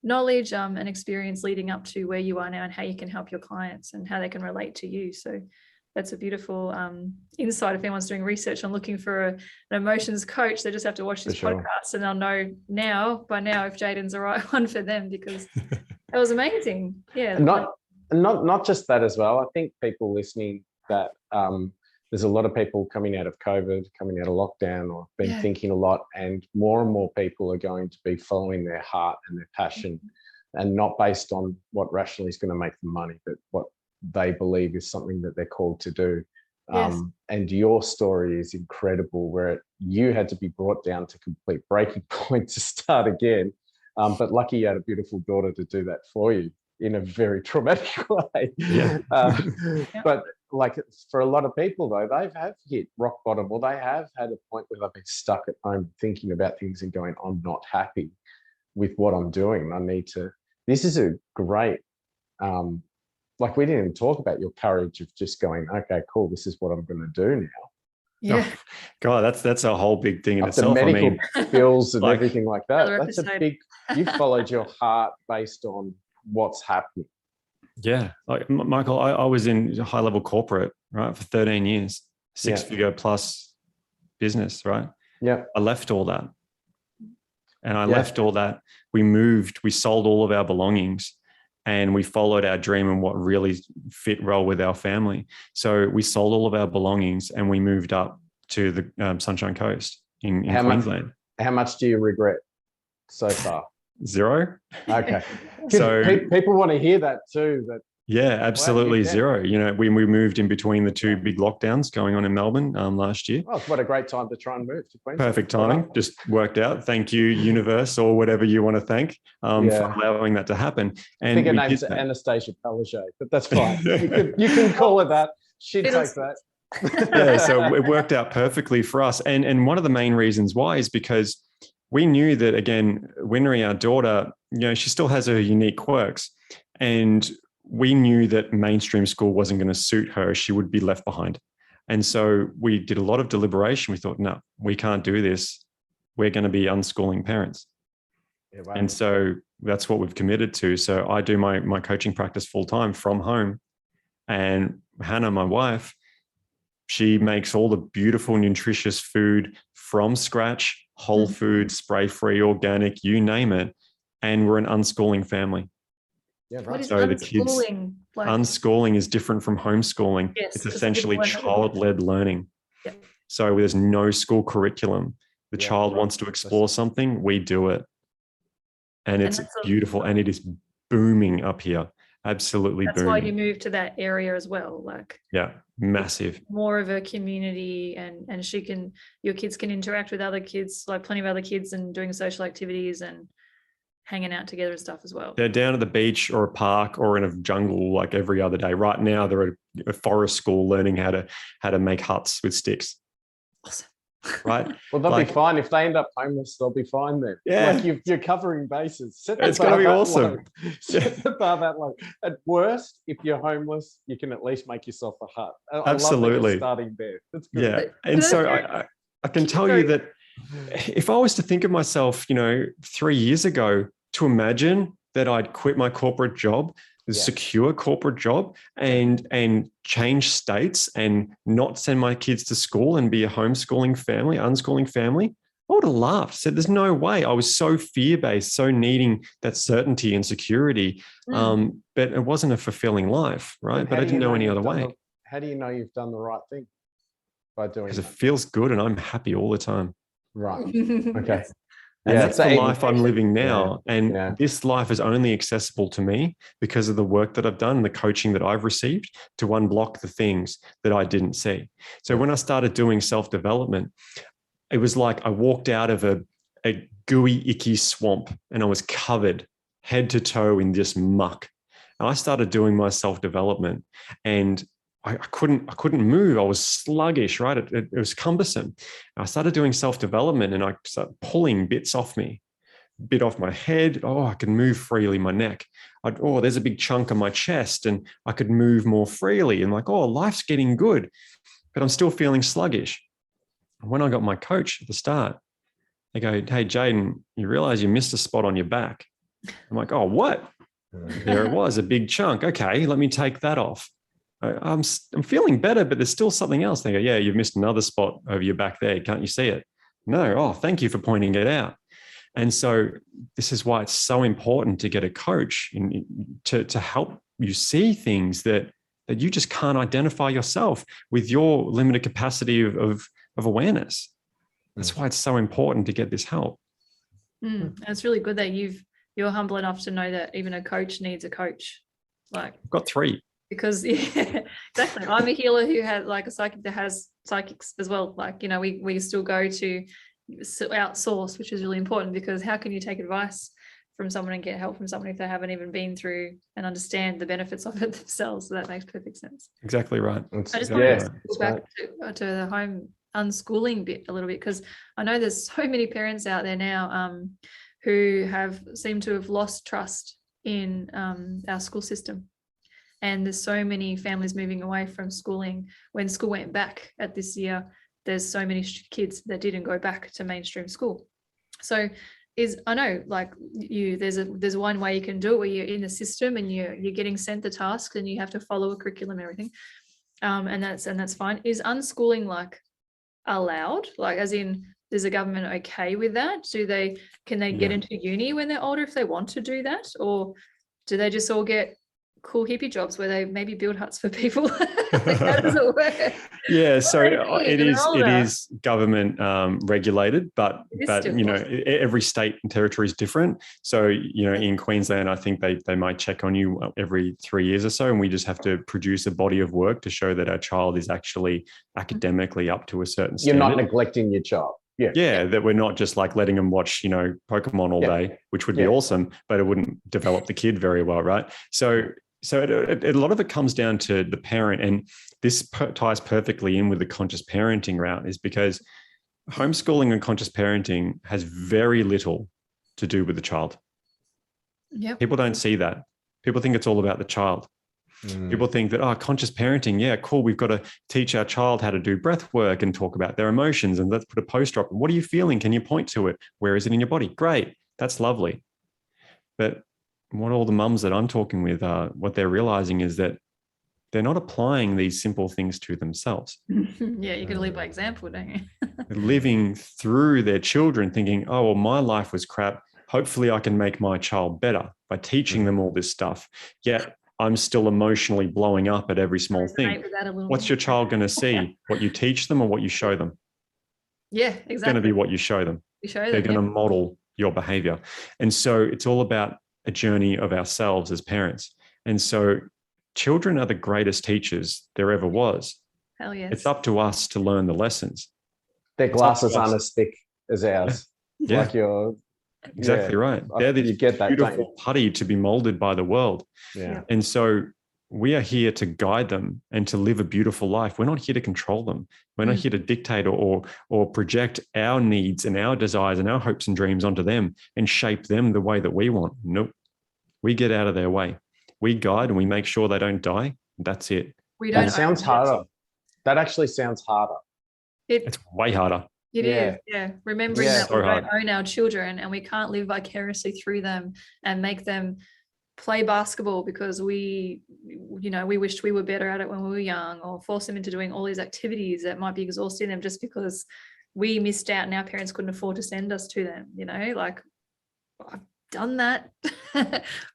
knowledge and experience leading up to where you are now, and how you can help your clients and how they can relate to you. So that's a beautiful insight. If anyone's doing research and looking for an emotions coach, they just have to watch this podcast, and they'll know by now if Jayden's the right one for them, because that was amazing. Yeah. Not just that as well. I think people listening, that there's a lot of people coming out of COVID, coming out of lockdown, or been thinking a lot, and more people are going to be following their heart and their passion, and not based on what rationally is going to make them money, but what they believe is something that they're called to do. And your story is incredible, where you had to be brought down to complete breaking point to start again. But lucky you had a beautiful daughter to do that for you in a very traumatic way. But, like, for a lot of people, though, they have hit rock bottom, or they have had a point where they've been stuck at home thinking about things and going, I'm not happy with what I'm doing. I need to. This is a great, like, we didn't even talk about your courage of just going, okay, cool, this is what I'm going to do now. Yeah. Oh, God, that's a whole big thing in Up itself. the medical bills and everything like that. That's episode. a big. You followed your heart based on what's happening. Yeah, like Michael, I was in high level corporate, right, for 13 years, six-figure plus business, right? Yeah, I left all that, and I left all that. We sold all of our belongings, and we followed our dream and what really fit well with our family. So we sold all of our belongings and we moved up to the Sunshine Coast in Queensland. How much do you regret so far? Zero. Okay. So people want to hear that too. That absolutely zero. We moved in between the two big lockdowns going on in Melbourne last year. Oh, what a great time to try and move to Queensland. Perfect timing. Just worked out. Thank you, universe, or whatever you want to thank for allowing that to happen. And I think her name's Anastasia Palaszczuk, but that's fine. You can call her that. She'd take that. Yeah, so it worked out perfectly for us. And one of the main reasons why is because we knew that, again, Winry, our daughter, she still has her unique quirks. And we knew that mainstream school wasn't going to suit her. She would be left behind. And so we did a lot of deliberation. We thought, no, we can't do this. We're going to be unschooling parents. Yeah, right. And so that's what we've committed to. So I do my coaching practice full time from home. And Hannah, my wife, she makes all the beautiful, nutritious food from scratch, whole food, spray-free, organic, you name it. And we're an unschooling family. Yeah, right. What is So the kids, unschooling? unschooling is different from homeschooling. Yes, it's it's essentially like a- child-led learning. Yeah. So there's no school curriculum. The Yeah, child right. wants to explore something, we do it. And it's that's beautiful, and it is booming up here. Absolutely That's why you booming. moved to that area as well. Like Yeah, massive. more of a community, and your kids can interact with other kids, like plenty of other kids, and doing social activities and hanging out together and stuff as well. They're down at the beach or a park or in a jungle like every other day. Right now, they're at a forest school learning how to make huts with sticks. Awesome. Right? Well, they'll Like- be fine. If they end up homeless, they'll be fine then. Yeah. Like you're covering bases. Set the It's gonna bar be that awesome. low. Set the bar that low. At worst, if you're homeless, you can at least make yourself a hut. I love that Absolutely. you're starting there. That's good. Yeah. And so I can tell you that if I was to think of myself, 3 years ago, to imagine that I'd quit my corporate job, the Yeah. secure corporate job, and change states and not send my kids to school and be a homeschooling family, unschooling family, I would have laughed. Said, "There's no way." I was so fear-based, so needing that certainty and security, but it wasn't a fulfilling life, right? But how I do didn't you know any you've other done way the- how do you know you've done the right thing by doing because it that? feels good and I'm happy all the time. Right. Okay. And Yeah, that's so the even- life I'm living now. And yeah. this life is only accessible to me because of the work that I've done, the coaching that I've received to unblock the things that I didn't see. So when I started doing self-development, it was like I walked out of a gooey, icky swamp and I was covered head to toe in just muck. And I started doing my self-development and I couldn't move. I was sluggish, right? It was cumbersome. I started doing self-development and I started pulling bits off me, bit off my head. Oh, I can move freely, my neck. There's a big chunk of my chest and I could move more freely. And like, life's getting good, but I'm still feeling sluggish. When I got my coach at the start, they go, "Hey, Jayden, you realize you missed a spot on your back." I'm like, "Oh, what?" There it was, a big chunk. Okay, let me take that off. I'm feeling better, but there's still something else. They go, "Yeah, you've missed another spot over your back there. Can't you see it?" No. "Oh, thank you for pointing it out." And so this is why it's so important to get a coach to help you see things that you just can't identify yourself with your limited capacity of awareness. That's why it's so important to get this help. And it's really good that you're humble enough to know that even a coach needs a coach. Like I've got 3. because yeah, exactly. I'm a healer who has like a psychic that has psychics as well. Like, we still go to outsource, which is really important because how can you take advice from someone and get help from someone if they haven't even been through and understand the benefits of it themselves? So that makes perfect sense. Exactly right. I just exactly want right. to go back to the home unschooling bit a little bit because I know there's so many parents out there now who seem to have lost trust in our school system. And there's so many families moving away from schooling. When school went back at this year, there's so many kids that didn't go back to mainstream school. So I know like there's one way you can do it where you're in the system and you're getting sent the tasks and you have to follow a curriculum and everything. And that's fine. Is unschooling like allowed? Like as in, is the government okay with that? Can they get into uni when they're older if they want to do that? Or do they just all get cool hippie jobs where they maybe build huts for people? Like, how does it work? Yeah, so It is government regulated, but still every state and territory is different. So in Queensland, I think they might check on you every 3 years or so, and we just have to produce a body of work to show that our child is actually academically up to a certain standard. You're not neglecting your child. Yeah, that we're not just like letting them watch, Pokemon all day, which would be awesome, but it wouldn't develop the kid very well, right? So so a lot of it comes down to the parent, and this ties perfectly in with the conscious parenting route, is because homeschooling and conscious parenting has very little to do with the child. Yep. People don't see that. People think it's all about the child. People think that, conscious parenting, yeah, cool. We've got to teach our child how to do breath work and talk about their emotions. And let's put a poster up. What are you feeling? Can you point to it? Where is it in your body? Great. That's lovely. But what all the mums that I'm talking with, what they're realizing is that they're not applying these simple things to themselves. Yeah, you can lead by example, don't you? They're living through their children thinking, oh, well, my life was crap. Hopefully I can make my child better by teaching them all this stuff. Yet I'm still emotionally blowing up at every small thing. What's your child going to see? What you teach them or what you show them? Yeah, exactly. It's going to be what you show them. They're going to model your behavior. And so it's all about a journey of ourselves as parents. And so children are the greatest teachers there ever was. Hell yes. It's up to us to learn the lessons. Their glasses aren't as thick as ours. Yeah. Like your Exactly right. They're this beautiful that, putty to be molded by the world. Yeah. And so we are here to guide them and to live a beautiful life. We're not here to control them. We're not here to dictate or project our needs and our desires and our hopes and dreams onto them and shape them the way that we want. Nope. We get out of their way. We guide and we make sure they don't die. That's it. That sounds harder. That actually sounds harder. It's way harder. It is, yeah. Remembering that we don't own our children and we can't live vicariously through them and make them play basketball because we wished we were better at it when we were young, or force them into doing all these activities that might be exhausting them just because we missed out and our parents couldn't afford to send us to them. Like I've done that.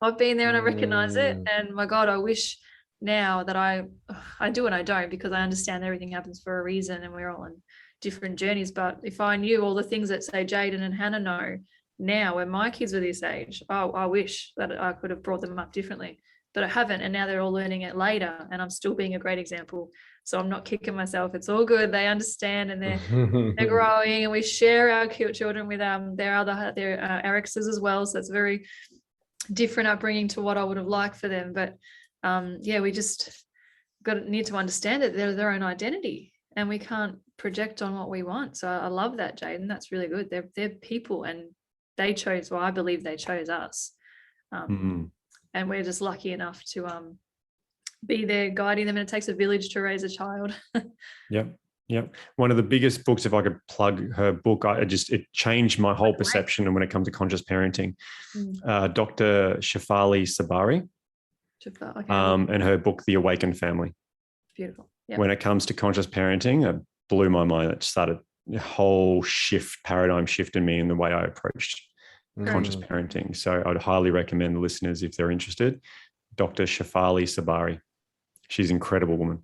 I've been there and I recognize it. And my God, I wish now that I do and I don't, because I understand everything happens for a reason and we're all on different journeys. But if I knew all the things that say Jayden and Hannah know now when my kids were this age, I wish that I could have brought them up differently, but I haven't. And now they're all learning it later and I'm still being a great example. So I'm not kicking myself. It's all good. They understand and they're growing, and we share our cute children with their exes as well. So it's a very different upbringing to what I would have liked for them. But we just need to understand that they're their own identity and we can't project on what we want. So I love that, Jayden. That's really good. They're people and they chose, well, I believe they chose us. And we're just lucky enough to be there guiding them. And it takes a village to raise a child. Yep. One of the biggest books, if I could plug her book, it changed my whole perception. And when it comes to conscious parenting, Dr. Shefali Sabari, and her book, The Awakened Family. Beautiful. Yep. When it comes to conscious parenting, it blew my mind. It started a whole paradigm shift in me in the way I approached conscious parenting. So I'd highly recommend the listeners, if they're interested, Dr. Shefali Sabari. She's an incredible woman.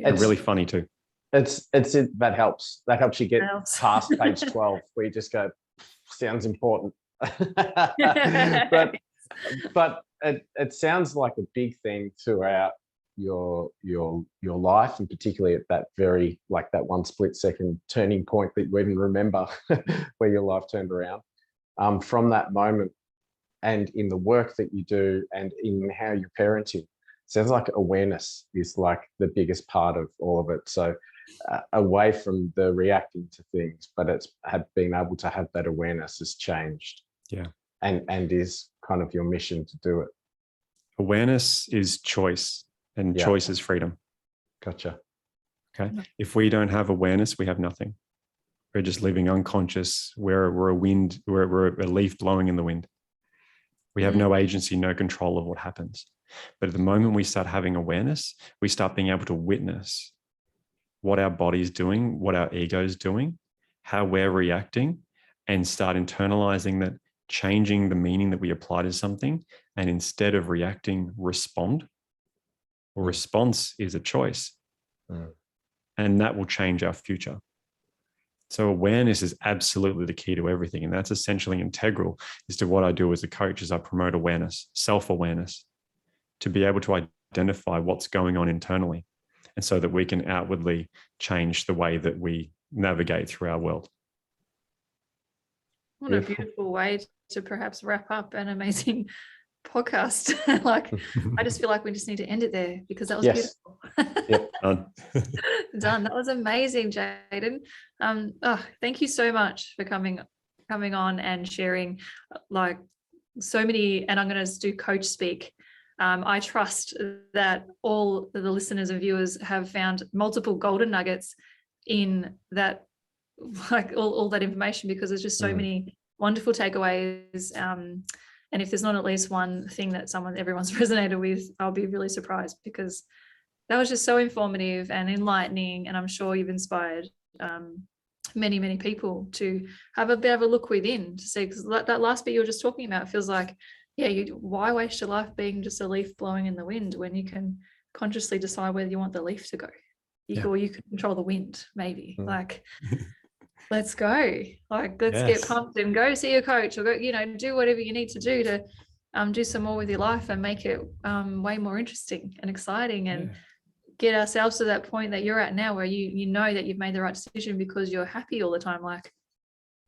And really funny too. That helps. That helps you get past page 12 where you just go, sounds important. but it sounds like a big thing throughout your life, and particularly at that very, like that one split second turning point that you even remember where your life turned around. From that moment, and in the work that you do and in how you're parenting, sounds like awareness is like the biggest part of all of it. So away from the reacting to things, but it's been able to have that awareness has changed. Yeah. And is kind of your mission to do it. Awareness is choice, and choice is freedom. Gotcha. Okay. If we don't have awareness, we have nothing. We're just living unconscious. We're a leaf blowing in the wind. We have no agency, no control of what happens. But at the moment we start having awareness, we start being able to witness what our body's doing, what our ego is doing, how we're reacting, and start internalizing that, changing the meaning that we apply to something. And instead of reacting, respond. Well, response is a choice. And that will change our future. So awareness is absolutely the key to everything. And that's essentially integral as to what I do as a coach, is I promote awareness, self-awareness, to be able to identify what's going on internally. And so that we can outwardly change the way that we navigate through our world. What a beautiful way to perhaps wrap up an amazing podcast. Like, I just feel like we just need to end it there because that was Yes. beautiful. Yep. Done. That was amazing, Jayden. Thank you so much for coming on and sharing like so many, and I'm going to do coach speak. I trust that all the listeners and viewers have found multiple golden nuggets in that, like all that information, because there's just so many wonderful takeaways. And if there's not at least one thing that everyone's resonated with, I'll be really surprised, because that was just so informative and enlightening. And I'm sure you've inspired many, many people to have a bit of a look within to see, because that last bit you were just talking about feels like, why waste your life being just a leaf blowing in the wind when you can consciously decide whether you want the leaf to go, or you can control the wind, maybe. Like, let's go. Like, let's get pumped and go see a coach, or go, do whatever you need to do to do some more with your life and make it way more interesting and exciting, and get ourselves to that point that you're at now, where you know that you've made the right decision because you're happy all the time. Like,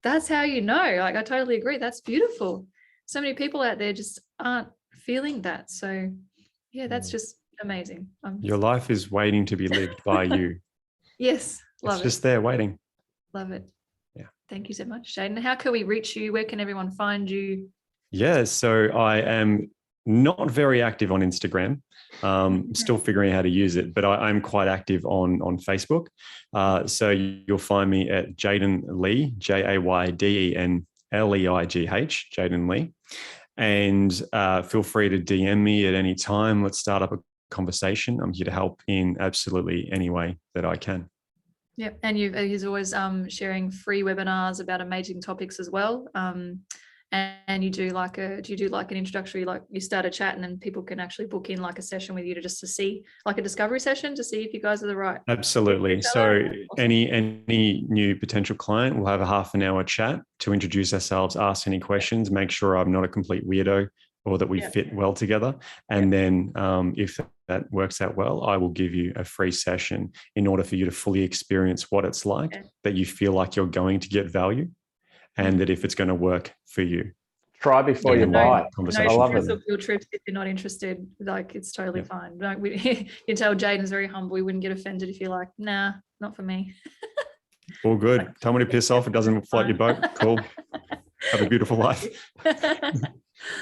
that's how you know. Like, I totally agree. That's beautiful. So many people out there just aren't feeling that. So that's just amazing. Your life is waiting to be lived by you. Yes. Love it. It's just there waiting. Love it. Yeah. Thank you so much, Jayden. How can we reach you? Where can everyone find you? Yeah. So I am not very active on Instagram. Still figuring out how to use it, but I'm quite active on Facebook. So you'll find me at Jayden Leigh, JaydenLeigh, Jayden Leigh. And feel free to DM me at any time. Let's start up a conversation. I'm here to help in absolutely any way that I can. Yeah, and he's always sharing free webinars about amazing topics as well. And you do like an introductory, like you start a chat and then people can actually book in like a session with you to see like a discovery session to see if you guys are the right. Absolutely. So any new potential client will have a half an hour chat to introduce ourselves, ask any questions, make sure I'm not a complete weirdo or that we fit well together. And then if that works out well, I will give you a free session in order for you to fully experience what it's like, that you feel like you're going to get value, and that if it's going to work for you. Try before you buy. No I love trips it. or field trips if you're not interested. Like, it's totally fine. You can tell Jayden's very humble. We wouldn't get offended if you're like, nah, not for me. All good. Tell me to piss off. It doesn't float your boat. Cool. Have a beautiful life.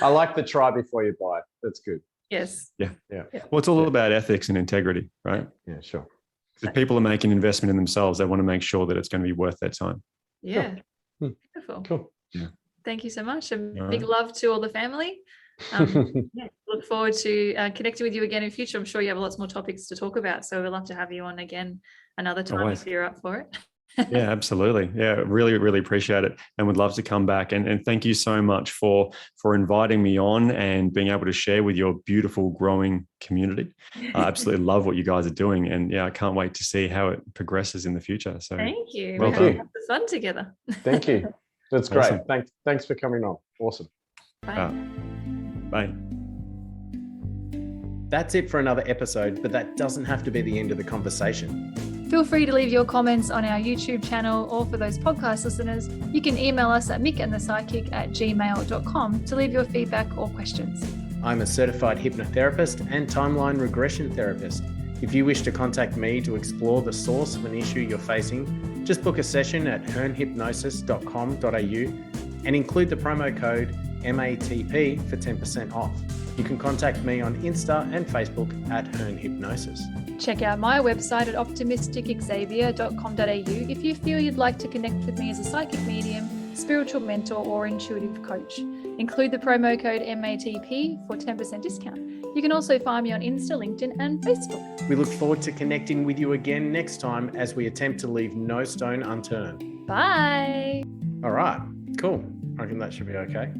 I like the try before you buy. That's good. Yes. Yeah. Well, it's all about ethics and integrity, right? Yeah, sure. If people are making an investment in themselves, they want to make sure that it's going to be worth their time. Yeah. Beautiful. Cool. Yeah. Thank you so much. And big love to all the family. Look forward to connecting with you again in future. I'm sure you have lots more topics to talk about. So we'd love to have you on again another time if you're up for it. Yeah, absolutely. Yeah, really, really appreciate it, and would love to come back. And thank you so much for inviting me on and being able to share with your beautiful growing community. I absolutely love what you guys are doing, and I can't wait to see how it progresses in the future. So thank you. Well we done. have the fun together. Thank you. That's great. Awesome. Thanks for coming on. Awesome. Bye. Bye. That's it for another episode, but that doesn't have to be the end of the conversation. Feel free to leave your comments on our YouTube channel, or for those podcast listeners, you can email us at mickandthepsychic@gmail.com to leave your feedback or questions. I'm a certified hypnotherapist and timeline regression therapist. If you wish to contact me to explore the source of an issue you're facing, just book a session at hearnhypnosis.com.au and include the promo code MATP for 10% off. You can contact me on Insta and Facebook at hearnhypnosis. Check out my website at optimisticxzavia.com.au if you feel you'd like to connect with me as a psychic medium, spiritual mentor, or intuitive coach. Include the promo code MATP for 10% discount. You can also find me on Insta, LinkedIn, and Facebook. We look forward to connecting with you again next time as we attempt to leave no stone unturned. Bye. All right, cool. I reckon that should be okay.